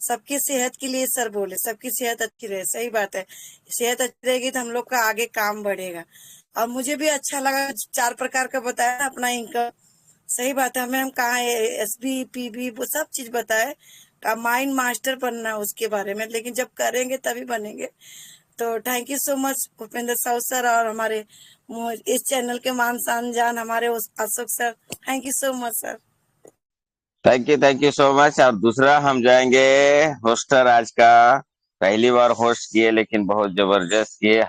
F: सबकी सेहत के लिए सर बोले, सबकी सेहत अच्छी रहे, सही बात है। सेहत अच्छी रहेगी तो हम लोग का आगे काम बढ़ेगा। और मुझे भी अच्छा लगा 4 प्रकार का बताया ना अपना इनकम, सही बात है। हमें हम कहा एसबी पीबी वो सब चीज बताए का माइंड मास्टर बनना है उसके बारे में, लेकिन जब करेंगे तभी बनेंगे। तो thank you so much Bhupendra Sahu sir, और हमारे इस चैनल के मान जान हमारे Ashok sir, thank you so much sir.
E: Thank you so much. और दूसरा हम जाएंगे होस्टर आज का, पहली बार होस्ट किए लेकिन बहुत जबरदस्त किए,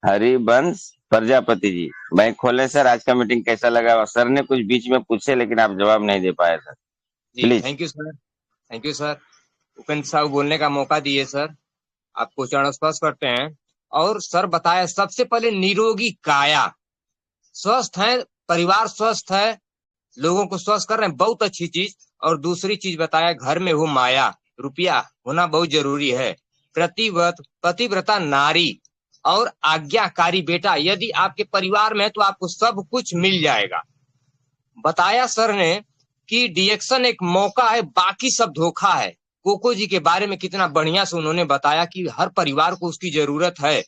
E: हरिवंश प्रजापति जी। बैंक खोले सर, आज का मीटिंग कैसा लगा। सर ने कुछ बीच में पूछे लेकिन आप जवाब नहीं दे पाए sir,
C: ji
E: please.
C: Thank you sir, thank you sir, Upendra साहब बोलने का मौका दिए सर, आपको चरण स्पर्श करते हैं। और सर बताया सबसे पहले निरोगी काया, स्वस्थ है, परिवार स्वस्थ है, लोगों को स्वस्थ कर रहे हैं, बहुत अच्छी चीज। और दूसरी चीज बताया घर में हो माया, रुपया होना बहुत जरूरी है। पतिव्रता नारी और आज्ञाकारी बेटा यदि आपके परिवार में है तो आपको सब कुछ मिल जाएगा। बताया सर ने कि डिएक्शन एक मौका है, बाकी सब धोखा है। कोको जी के बारे में कितना बढ़िया से उन्होंने बताया कि हर परिवार को उसकी जरूरत है।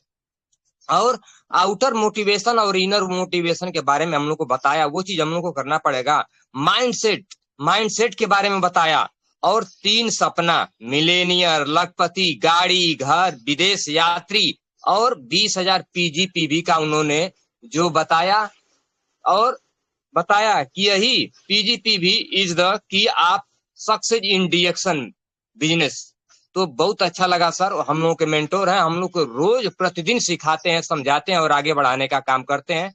C: और आउटर मोटिवेशन और इनर मोटिवेशन के बारे में हम लोग को बताया, वो चीज हम लोग को करना पड़ेगा। माइंडसेट के बारे में बताया। और 3 सपना, मिलेनियर, लखपति, गाड़ी, घर, विदेश यात्री, और 20,000 पीजीपीवी का उन्होंने जो बताया। और बताया कि यही पीजीपीवी इज द की आप सक्सेस इन डिएक्शन बिजनेस। तो बहुत अच्छा लगा सर, हम लोग के मेंटोर हैं, हम लोग को रोज प्रतिदिन सिखाते हैं, समझाते हैं और आगे बढ़ाने का काम करते हैं।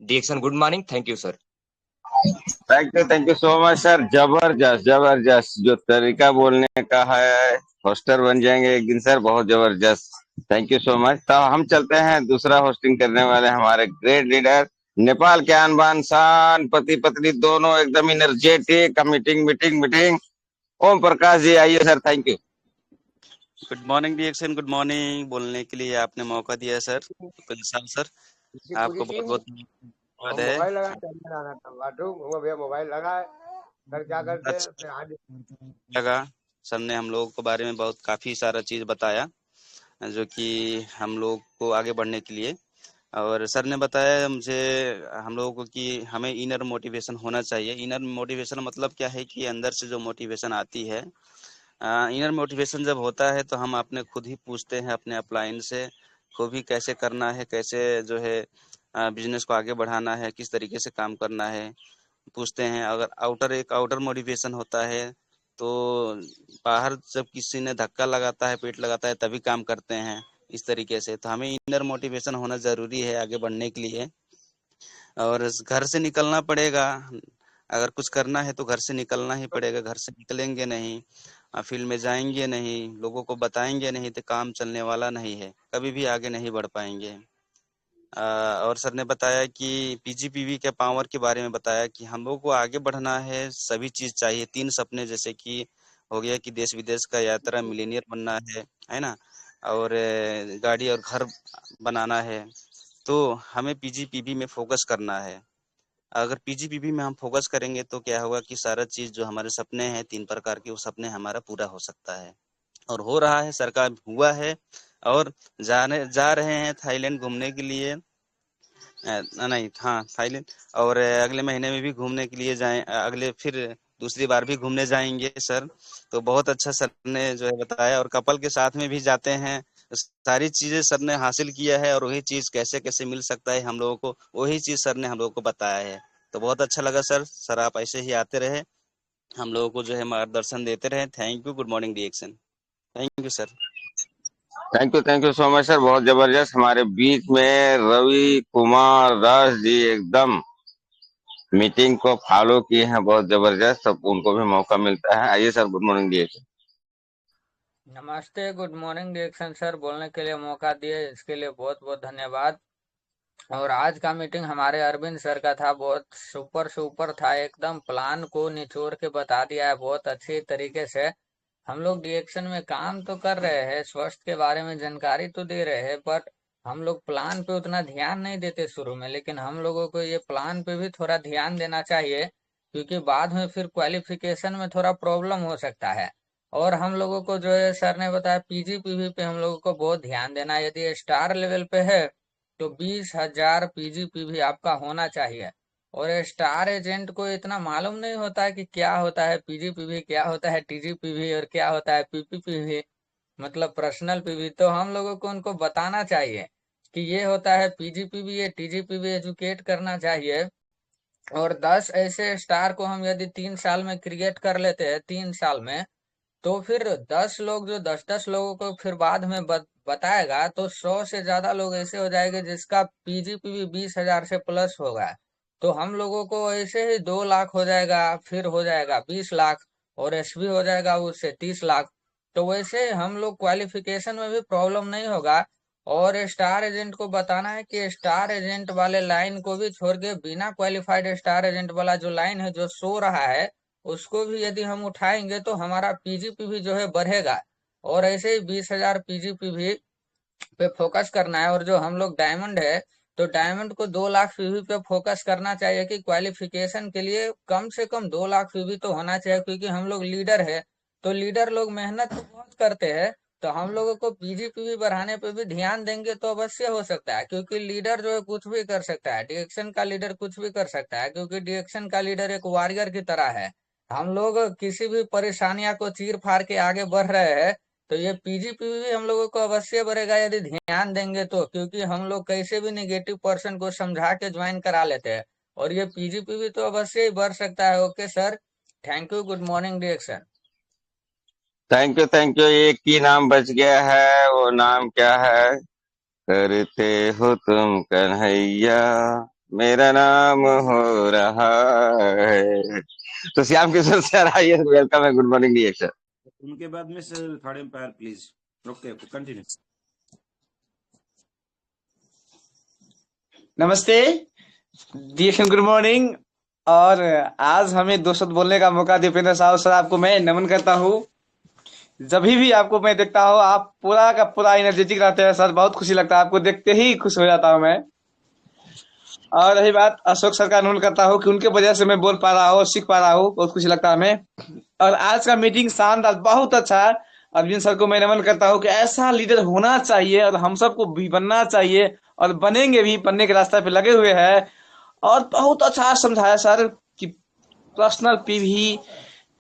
C: डिएक्शन good morning, thank you sir.
E: Thank you so much sir, जबरदस्त जो तरीका बोलने का है, होस्टर बन जाएंगे एक दिन सर, बहुत जबरदस्त। Thank you so much. तो हम चलते हैं दूसरा होस्टिंग करने वाले हमारे ग्रेट लीडर, नेपाल के आन बान शान, पति पत्नी दोनों एकदम एनर्जेटिक, मीटिंग। ओम प्रकाश जी आइए sir, thank you.
A: Good morning reaction, good morning. बोलने के लिए आपने मौका दिया सर, उपेंद्र साहब सर, आपको बहुत बहुत धन्यवाद है।
G: मोबाइल लगा चलने आना था बाथरूम, वो भैया मोबाइल लगा है, सर क्या करते हैं फिर आज
A: लगा सर ने हम लोगों के बारे में काफ़ी सारा चीज़ बताया, जो कि हम लोग को आगे बढ़ने के लिए। और सर ने बताया मुझे, हम लोगों को, कि हमें इनर मोटिवेशन होना चाहिए। इनर मोटिवेशन मतलब क्या है कि अंदर से जो मोटिवेशन आती है, इनर मोटिवेशन जब होता है तो हम अपने खुद ही पूछते हैं अपने अपलाइन से, को भी कैसे करना है, कैसे जो है बिजनेस को आगे बढ़ाना है, किस तरीके से काम करना है, पूछते हैं। अगर एक आउटर मोटिवेशन होता है, तो बाहर जब किसी ने धक्का लगाता है, पेट लगाता है, तभी काम करते हैं इस तरीके से। तो हमें इनर मोटिवेशन होना ज़रूरी है आगे बढ़ने के लिए, और घर से निकलना पड़ेगा। अगर कुछ करना है तो घर से निकलना ही पड़ेगा। घर से निकलेंगे नहीं, फील्ड में जाएंगे नहीं, लोगों को बताएंगे नहीं, तो काम चलने वाला नहीं है, कभी भी आगे नहीं बढ़ पाएंगे। और सर ने बताया कि पीजीपीवी के पावर के बारे में बताया कि हम लोग को आगे बढ़ना है, सभी चीज़ चाहिए। 3 सपने जैसे कि हो गया कि देश विदेश का यात्रा, मिलीनियर बनना है ना, और गाड़ी और घर बनाना है। तो हमें पीजीपीवी में फोकस करना है। अगर पीजीपीवी में हम फोकस करेंगे तो क्या होगा कि सारा चीज़ जो हमारे सपने हैं 3 प्रकार के, वो सपने हमारा पूरा हो सकता है, और हो रहा है, सरकार हुआ है। और जा रहे हैं थाईलैंड घूमने के लिए। नहीं, हाँ, थाईलैंड। और अगले महीने में भी घूमने के लिए जाएं, अगले फिर दूसरी बार भी घूमने जाएंगे सर। तो बहुत अच्छा सर ने जो है बताया, और कपल के साथ में भी जाते हैं। सारी चीजें सर ने हासिल किया है, और वही चीज कैसे कैसे मिल सकता है हम लोगों को, वही चीज सर ने हम लोगों को बताया है। तो बहुत अच्छा लगा सर। सर आप ऐसे ही आते रहे, हम लोगों को जो है मार्गदर्शन देते रहे। Thank you. Good morning reaction. Thank you sir.
E: Thank you so much sir, बहुत जबरदस्त। हमारे बीच में रवि कुमार दास जी एकदम मीटिंग को फॉलो किए हैं, बहुत जबरदस्त। सब उनको भी मौका मिलता है। आइए सर, गुड मॉर्निंग जी।
G: नमस्ते, गुड मॉर्निंग डिएक्शन सर। बोलने के लिए मौका दिए इसके लिए बहुत बहुत धन्यवाद। और आज का मीटिंग हमारे अरविंद सर का था, बहुत सुपर था, एकदम प्लान को निचोड़ के बता दिया है बहुत अच्छी तरीके से। हम लोग डिएक्शन में काम तो कर रहे हैं, स्वास्थ्य के बारे में जानकारी तो दे रहे हैं, बट हम लोग प्लान पे उतना ध्यान नहीं देते शुरू में। लेकिन हम लोगों को ये प्लान पे भी थोड़ा ध्यान देना चाहिए, क्योंकि बाद में फिर क्वालिफिकेशन में थोड़ा प्रॉब्लम हो सकता है। और हम लोगों को जो है सर ने बताया पीजीपीवी पे हम लोगों को बहुत ध्यान देना है। यदि स्टार लेवल पे है तो 20,000 पीजीपीवी आपका होना चाहिए। और स्टार एजेंट को इतना मालूम नहीं होता है कि क्या होता है पीजीपीवी, क्या होता है टीजीपीवी, और क्या होता है पीपीपीवी, मतलब पर्सनल पीवी। तो हम लोगों को उनको बताना चाहिए कि ये होता है पीजीपीवी, ये टीजीपीवी, एजुकेट करना चाहिए। और 10 ऐसे स्टार को हम यदि 3 साल में क्रिएट कर लेते हैं, 3 साल में, तो फिर 10 लोग जो 10-10 लोगों को फिर बाद में बताएगा, तो 100 से ज्यादा लोग ऐसे हो जाएंगे जिसका पीजीपीवी 20,000 से प्लस होगा। तो हम लोगों को ऐसे ही 2 लाख हो जाएगा, फिर हो जाएगा 20 लाख, और एसबी हो जाएगा उससे 30 लाख। तो वैसे हम लोग क्वालिफिकेशन में भी प्रॉब्लम नहीं होगा। और स्टार एजेंट को बताना है कि स्टार एजेंट वाले लाइन को भी छोड़ के बिना क्वालिफाइड स्टार एजेंट वाला जो लाइन है जो सो रहा है, उसको भी यदि हम उठाएंगे तो हमारा पीजीपीवी जो है बढ़ेगा। और ऐसे ही 20,000 पीजीपीवी पे फोकस करना है। और जो हम लोग डायमंड है, तो डायमंड को 2 लाख पीवी पे फोकस करना चाहिए कि क्वालिफिकेशन के लिए कम से कम 2 लाख पीवी तो होना चाहिए, क्योंकि हम लोग लीडर है। तो लीडर लोग मेहनत तो बहुत करते हैं, तो हम लोगों को पीजीपीवी बढ़ाने पे भी ध्यान देंगे तो अवश्य हो सकता है, क्योंकि लीडर जो है कुछ भी कर सकता है, डिएक्शन का लीडर कुछ भी कर सकता है, क्योंकि डिएक्शन का लीडर एक वॉरियर की तरह है। हम लोग किसी भी परेशानियां को चीर फाड़ के आगे बढ़ रहे हैं। तो ये पीजीपीवी भी हम लोगों को अवश्य बढ़ेगा यदि ध्यान देंगे तो, क्योंकि हम लोग कैसे भी नेगेटिव पर्सन को समझा के ज्वाइन करा लेते हैं। और ये पीजीपीवी तो अवश्य ही बढ़ सकता है। Okay sir, thank you, good morning डिएक्शन।
E: Thank you. एक ही नाम बच गया है, वो नाम क्या है? करते हो तुम कन्हैया, मेरा नाम हो रहा है। तो श्याम किशोर सर, आइए, वेलकम है, गुड मॉर्निंग रिएक्शन।
B: उनके बाद में sir third umpire please. Okay, continue.
H: नमस्ते डीएक्शन, गुड मॉर्निंग। और आज हमें 2 शब्द बोलने का मौका दिया उपेंद्र साहब, सर आपको मैं नमन करता हूँ। जब भी आपको मैं देखता हूँ आप पूरा का पूरा एनर्जेटिक रहते हैं सर, बहुत खुशी लगता है, आपको देखते ही खुश हो जाता हूँ मैं। और रही बात अशोक सर का, अनुरोध करता हूँ कि उनके वजह से मैं बोल पा रहा हूँ, सीख पा रहा हूँ, बहुत खुशी लगता है हमें। और आज का मीटिंग शानदार, बहुत अच्छा है। अरविंद सर को मैं नमन करता हूँ कि ऐसा लीडर होना चाहिए और हम सबको भी बनना चाहिए, और बनेंगे भी, बनने के रास्ते पे लगे हुए हैं। और बहुत अच्छा समझाया सर कि पर्सनल पीवी,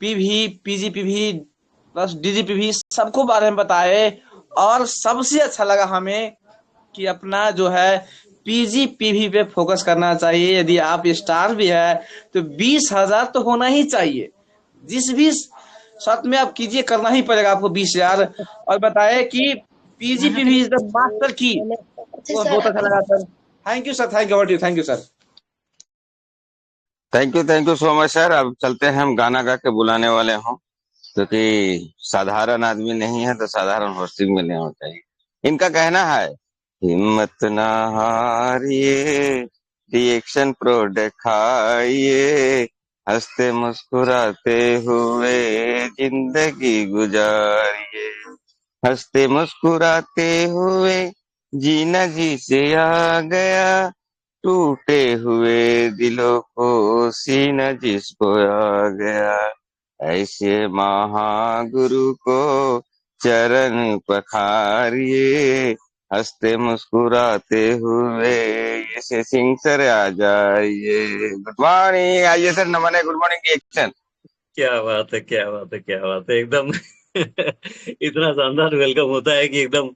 H: पीजीपीवी प्लस डीजीपीवी सबको बारे में बताए। और सबसे अच्छा लगा हमें कि अपना जो है पीजीपीवी पे फोकस करना चाहिए। यदि आप स्टार भी है तो 20,000 तो होना ही चाहिए, जिस भी शर्त में आप कीजिए, करना ही पड़ेगा आपको 20,000। और बताए कि पीजीपीवी इज द मास्टर की। वो बहुत अच्छा लगा sir. Thank you sir, thank you sir.
E: Thank you so much sir. अब चलते हैं, हम गाना गा के बुलाने वाले हों, क्योंकि साधारण आदमी नहीं है तो साधारण होस्टिंग में नहीं होता है। इनका कहना है, हिम्मत ना हारिए, रिएक्शन प्रो दिखाइए, हंसते मुस्कुराते हुए जिंदगी गुजारिए, हंसते मुस्कुराते हुए जीना जी से आ गया, टूटे हुए दिलों को सीना जिसको आ गया, ऐसे महागुरु को चरण पखारिए, हंसते मुस्कुराते हुए ऐसे सिंह सर आ जाइए। गुड मॉर्निंग, आइए सर, नमन है, गुड मॉर्निंग एक्शन।
I: क्या बात है, क्या बात है, क्या बात है, एकदम इतना शानदार वेलकम होता है कि एकदम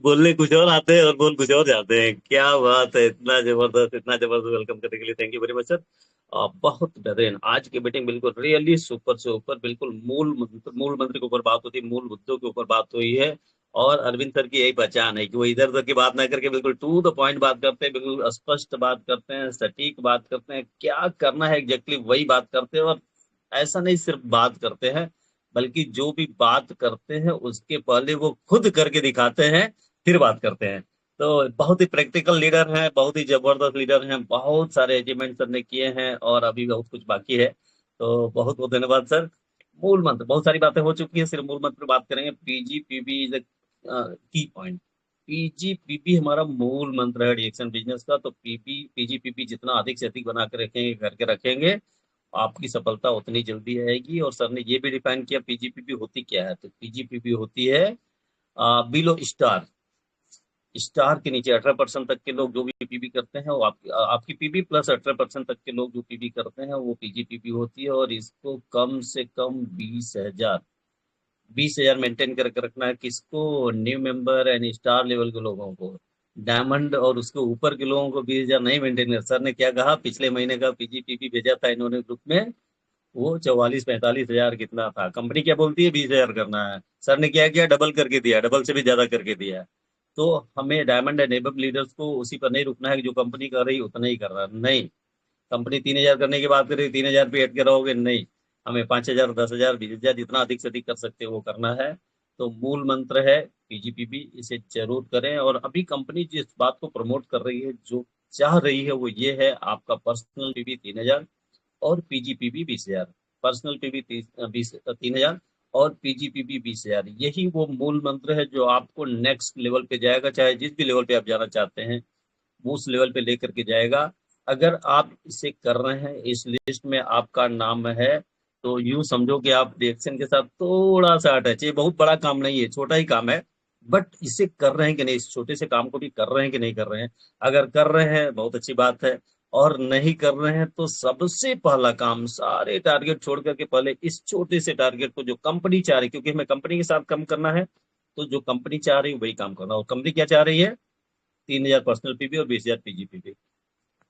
I: बोलने कुछ और आते हैं और बोल कुछ और जाते हैं। क्या बात है, इतना जबरदस्त वेलकम करने के लिए thank you very much sir. बहुत बेहतरीन आज की मीटिंग, बिल्कुल रियली सुपर से ऊपर, बिल्कुल मूल मंत्र के ऊपर बात होती है, मूल मुद्दों के ऊपर बात हुई है। और अरविंद सर की यही पहचान है कि वो इधर उधर की बात ना करके बिल्कुल टू द पॉइंट बात करते हैं, बिल्कुल स्पष्ट बात करते हैं, सटीक बात करते हैं, क्या करना है एग्जैक्टली वही बात करते हैं। और ऐसा नहीं सिर्फ बात करते हैं, बल्कि जो भी बात करते हैं उसके पहले वो खुद करके दिखाते हैं, फिर बात करते हैं। तो बहुत ही प्रैक्टिकल लीडर हैं, बहुत ही जबरदस्त लीडर हैं, बहुत सारे अचीवमेंट सर ने किए हैं और अभी बहुत कुछ बाकी है। तो बहुत बहुत धन्यवाद सर। मूल मंत्र, बहुत सारी बातें हो चुकी है, सिर्फ मूल मंत्र पे बात करेंगे। पीजीपीबी इज की पॉइंट। पीजीपीबी हमारा मूल मंत्र है रिएक्शन बिजनेस का। तो पीजीपीबी जितना अधिक से अधिक बना के रखेंगे, करके रखेंगे, आपकी सफलता उतनी जल्दी आएगी। और सर ने ये भी डिफाइन किया पीजीपीबी होती क्या है। तो पीजीपीबी होती है बिलो स्टार, स्टार के नीचे 18% तक के लोग जो भी पीबी करते हैं वो आपकी पीबी प्लस 18% तक के लोग जो पीबी करते हैं वो पीजीपीबी होती है। और इसको कम से कम 20,000 मेंटेन करके रखना है। किसको? New member and star level के लोगों को। डायमंड और उसके ऊपर के लोगों को 20,000 नहीं मेंटेन कर। सर ने क्या कहा, पिछले महीने का पीजीपीबी भेजा था इन्होंने ग्रुप में, वो 44-45,000 कितना था। कंपनी क्या बोलती है 20,000 करना है, सर ने क्या किया, डबल करके दिया, डबल से भी ज्यादा करके दिया। तो हमें डायमंड एंड एबव लीडर्स को उसी पर नहीं रुकना है कि जो कंपनी कर रही उतना ही कर रहा है। नहीं, कंपनी 3,000 करने की बात कर रही, 3,000 पे अटके रहोगे नहीं। हमें 5,000, 10,000, 20,000 जितना अधिक से अधिक कर सकते हो वो करना है। तो मूल मंत्र है पीजीपीबी, इसे जरूर करें। और अभी कंपनी जिस बात को प्रमोट कर रही है, जो चाह रही है, वो ये है, आपका पर्सनल पीबी 3,000 और पीजीपीबी 20,000। पर्सनल पीबी 3,000 और पीजीपीबी 20,000। यही वो मूल मंत्र है जो आपको नेक्स्ट लेवल पे जाएगा, चाहे जिस भी लेवल पे आप जाना चाहते हैं वो उस लेवल पे लेकर के जाएगा। अगर आप इसे कर रहे हैं, इस लिस्ट में आपका नाम है, तो यूं समझो कि आप रिएक्शन के साथ थोड़ा सा अटैच है। बहुत बड़ा काम नहीं है, छोटा ही काम है, बट इसे कर रहे हैं कि नहीं, इस छोटे से काम को भी कर रहे हैं कि नहीं कर रहे हैं। अगर कर रहे हैं बहुत अच्छी बात है, और नहीं कर रहे हैं तो सबसे पहला काम, सारे टारगेट छोड़ करके पहले इस छोटे से टारगेट को जो कंपनी चाह रही, क्योंकि हमें कंपनी के साथ कम करना है, तो जो कंपनी चाह रही है वही काम करना। और कंपनी क्या चाह रही है? 3,000 पर्सनल पीबी और 20,000 पीजीपीबी।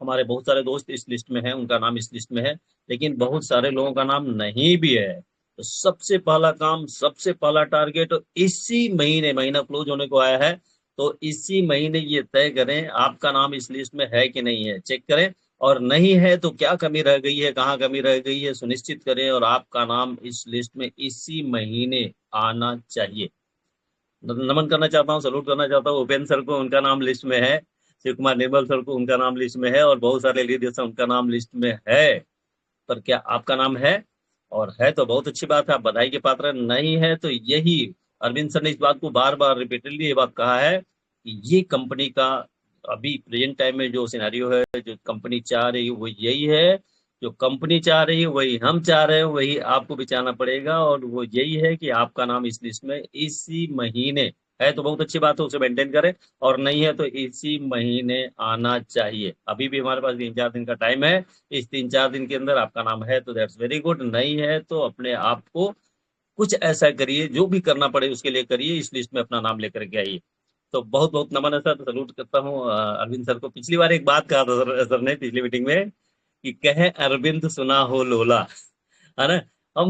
I: हमारे बहुत सारे दोस्त इस लिस्ट में हैं, उनका नाम इस लिस्ट में है, लेकिन बहुत सारे लोगों का नाम नहीं भी है। तो सबसे पहला काम, सबसे पहला टारगेट इसी महीने, महीना क्लोज होने को आया है, तो इसी महीने ये तय करें आपका नाम इस लिस्ट में है कि नहीं है, चेक करें। और नहीं है तो क्या कमी रह गई है, कहाँ कमी रह गई है, सुनिश्चित करें। और आपका नाम इस लिस्ट में इसी महीने आना चाहिए। नमन करना चाहता हूँ, सलूट करना चाहता हूँ उपेंद्र सर को, उनका नाम लिस्ट में है। शिव कुमार निर्मल सर को, उनका नाम लिस्ट में है। और बहुत सारे लीडर्स हैं, उनका नाम लिस्ट में है। पर क्या आपका नाम है? और है तो बहुत अच्छी बात है, आप बधाई के पात्र। नहीं है तो यही, अरविंद सर ने इस बात को बार बार रिपीटेडली ये बात कहा है कि ये कंपनी का अभी प्रेजेंट टाइम में जो सिनेरियो है, जो कंपनी चाह रही है वो यही है, जो कंपनी चाह रही है वही हम चाह रहे हैं, वही आपको भी चाहना पड़ेगा। और वो यही है कि आपका नाम इस लिस्ट में इसी महीने है तो बहुत अच्छी बात है, उसे मेंटेन करें, और नहीं है तो इसी महीने आना चाहिए। अभी भी हमारे पास 3-4 दिन का टाइम है, इस 3-4 दिन के अंदर आपका नाम है तो दैट्स वेरी गुड, नहीं है तो अपने आप को कुछ ऐसा करिए, जो भी करना पड़े उसके लिए करिए, इस लिस्ट में अपना नाम लेकर के आइए। तो बहुत बहुत नमन है सर, सलूट करता हूँ अरविंद सर को। पिछली बार एक बात कहा था सर ने पिछली मीटिंग में कि कहे अरविंद सुना हो लोला, है ना। हम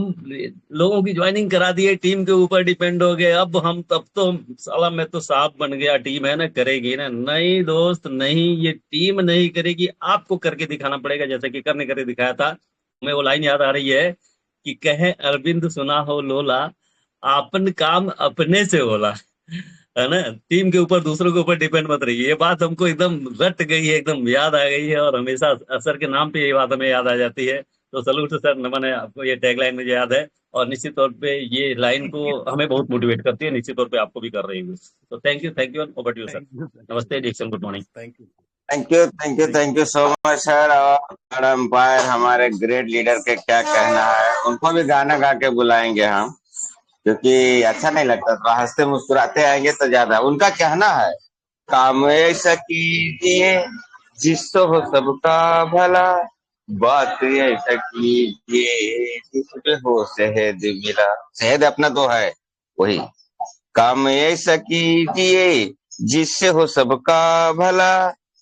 I: लोगों की ज्वाइनिंग करा दिए, टीम के ऊपर डिपेंड हो गए, अब हम तब तो साला मैं तो साफ बन गया, टीम है ना करेगी ना। नहीं दोस्त नहीं, ये टीम नहीं करेगी, आपको करके दिखाना पड़ेगा, जैसे कि करने करके दिखाया था। हमें वो लाइन याद आ रही है कि कहे अरविंद सुना हो लोला, आपन काम अपने से होला, है ना। टीम के ऊपर दूसरों के ऊपर डिपेंड मत रहिए। ये बात हमको एकदम रट गई है, एकदम याद आ गई है, और हमेशा सर के नाम पे ये बात हमें याद आ जाती है। तो सलूट सर, नमन है आपको, ये टैगलाइन मुझे याद है, और निश्चित तौर पे ये लाइन को हमें बहुत मोटिवेट करती है, निश्चित तौर पे आपको भी कर रही है। तो thank you over to you sir.
D: Thank you
I: नमस्ते Dixon, good morning.
D: Thank you
E: thank you, thank you,
D: thank
E: thank
D: you
E: you so much sir. और थर्ड एम्पायर हमारे ग्रेट लीडर के क्या कहना है, उनको भी गाना गा के बुलाएंगे हम, क्योंकि अच्छा नहीं लगता, तो हंसते मुस्कुराते आएंगे तो ज्यादा। उनका कहना है, काम ऐसा कीजिए जिससे हो सबका भला, बात ऐसा कीजिए जिसमें हो शहद मिला। शहद अपना तो है वही। काम ऐसा कीजिए जिससे हो सबका भला,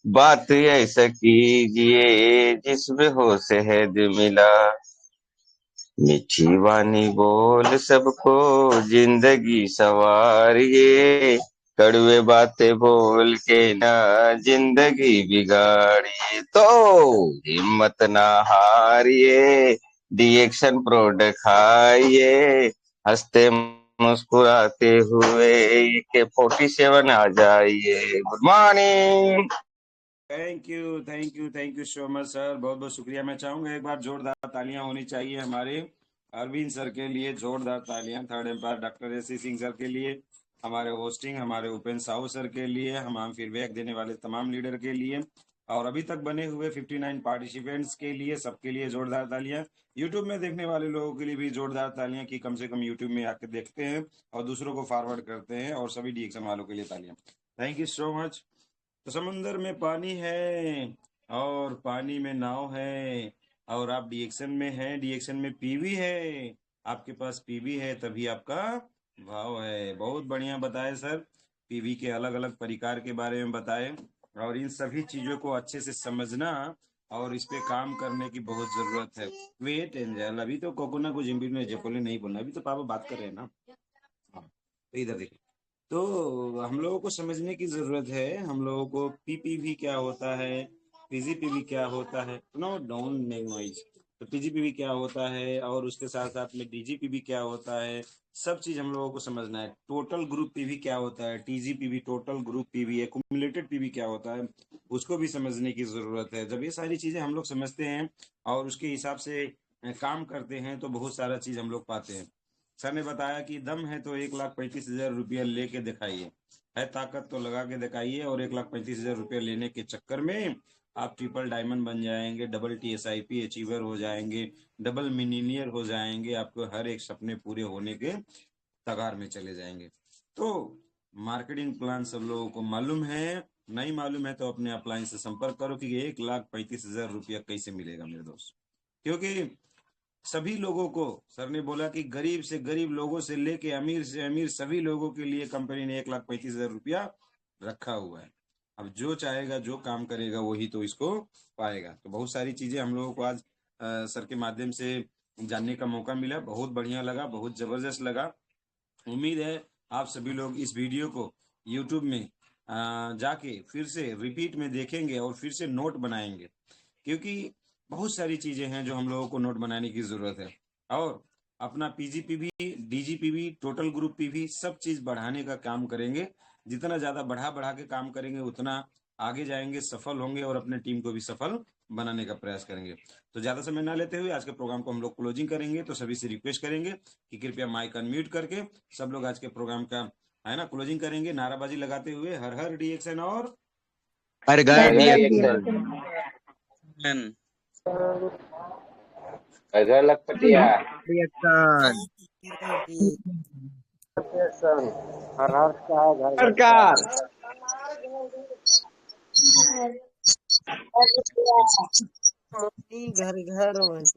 E: बात ऐसा कीजिए जिसमें हो शहद मिला। मीठी वाणी बोल सबको जिंदगी सवारिए, कड़वे बातें बोल के ना जिंदगी बिगाड़िए। तो हिम्मत ना हारिए, डिएक्शन प्रोडक्ट खाइए, हंसते मुस्कुराते हुए के 47 आ जाइए। Good morning.
B: Thank you so much sir, बहुत बहुत शुक्रिया। मैं चाहूंगा एक बार जोरदार तालियां होनी चाहिए हमारे अरविंद सर के लिए, जोरदार तालियां। Third umpire doctor S C Singh sir के लिए, हमारे होस्टिंग हमारे उपेंद्र साहू सर के लिए, हम फीडबैक देने वाले तमाम लीडर के लिए, और अभी तक बने हुए 59 पार्टिसिपेंट्स के लिए, सबके लिए जोरदार तालियां। यूट्यूब में देखने वाले लोगों के लिए भी जोरदार तालियां कि कम से कम यूट्यूब में आकर देखते हैं और दूसरों को फॉरवर्ड करते हैं, और सभी डीएक्शन वालों के लिए तालियां। Thank you so much. तो समंदर में पानी है और पानी में नाव है, और आप डीएक्शन में हैं, डीएक्शन में पीवी है, आपके पास पीवी है तभी आपका भाव है। बहुत बढ़िया बताए सर, पीवी के अलग अलग प्रकार के बारे में बताए, और इन सभी चीजों को अच्छे से समझना और इस पे काम करने की बहुत जरूरत है। वेट एंजल, अभी तो कोकोना को जिम्बी में जपोले नहीं बोलना, अभी तो पापा बात कर रहे हैं ना। हाँ, तो इधर देखिए, तो हम लोगों को समझने की जरूरत है, हम लोगों को पीपीवी क्या होता है, पीजीपीवी क्या होता है, नो डोंट मेक नॉइज। तो पीजीपीवी क्या होता है और उसके साथ साथ में डीजीपीवी क्या होता है, सब चीज हम लोगों को समझना है। टोटल ग्रुप पीवी क्या होता है, TGPV total group PV, accumulated PV क्या होता है, उसको भी समझने की जरूरत है। जब ये सारी चीजें हम लोग समझते हैं और उसके हिसाब से काम करते हैं तो बहुत सारा चीज हम लोग पाते हैं। सर ने बताया कि दम है तो 1,35,000 रुपया लेके दिखाइए, है ताकत तो लगा के दिखाइए, और 1,35,000 रुपया लेने के चक्कर में आप ट्रिपल डायमंड बन जाएंगे, डबल TSIP अचीवर हो जाएंगे, डबल मिलीनियर हो जाएंगे, आपको हर एक सपने पूरे होने के तगार में चले जाएंगे। तो मार्केटिंग प्लान सब लोगों को मालूम है, नहीं मालूम है तो अपने अपलाइन से संपर्क करो कि 1,35,000 रुपया कैसे मिलेगा मेरे दोस्त। क्योंकि सभी लोगों को, सर ने बोला कि गरीब से गरीब लोगों से लेके अमीर से अमीर सभी लोगों के लिए कंपनी ने 1,35,000 रुपया रखा हुआ है। अब जो चाहेगा जो काम करेगा वही तो इसको पाएगा। तो बहुत सारी चीजें हम लोगों को आज सर के माध्यम से जानने का मौका मिला, बहुत बढ़िया लगा, बहुत जबरदस्त लगा। उम्मीद है आप सभी लोग इस वीडियो को यूट्यूब में जाके फिर से रिपीट में देखेंगे और फिर से नोट बनाएंगे, क्योंकि बहुत सारी चीजें हैं जो हम लोगों को नोट बनाने की जरूरत है। और अपना पीजीपीवी, डीजीपीवी, टोटल ग्रुप पीवी सब चीज बढ़ाने का काम करेंगे। जितना ज्यादा बढ़ा बढ़ा के काम करेंगे उतना आगे जाएंगे, सफल होंगे, और अपने टीम को भी सफल बनाने का प्रयास करेंगे। तो ज्यादा समय ना लेते हुए आज के प्रोग्राम को हम लोग क्लोजिंग करेंगे। तो सभी से रिक्वेस्ट करेंगे कि कृपया माइक अनम्यूट करके सब लोग आज के प्रोग्राम का है ना क्लोजिंग करेंगे, नाराबाजी लगाते हुए हर हर डीएक्शन और
C: अरे घर दिया
E: अगर लखपतिया
C: दिया सन।
H: सरकार
F: घर घर में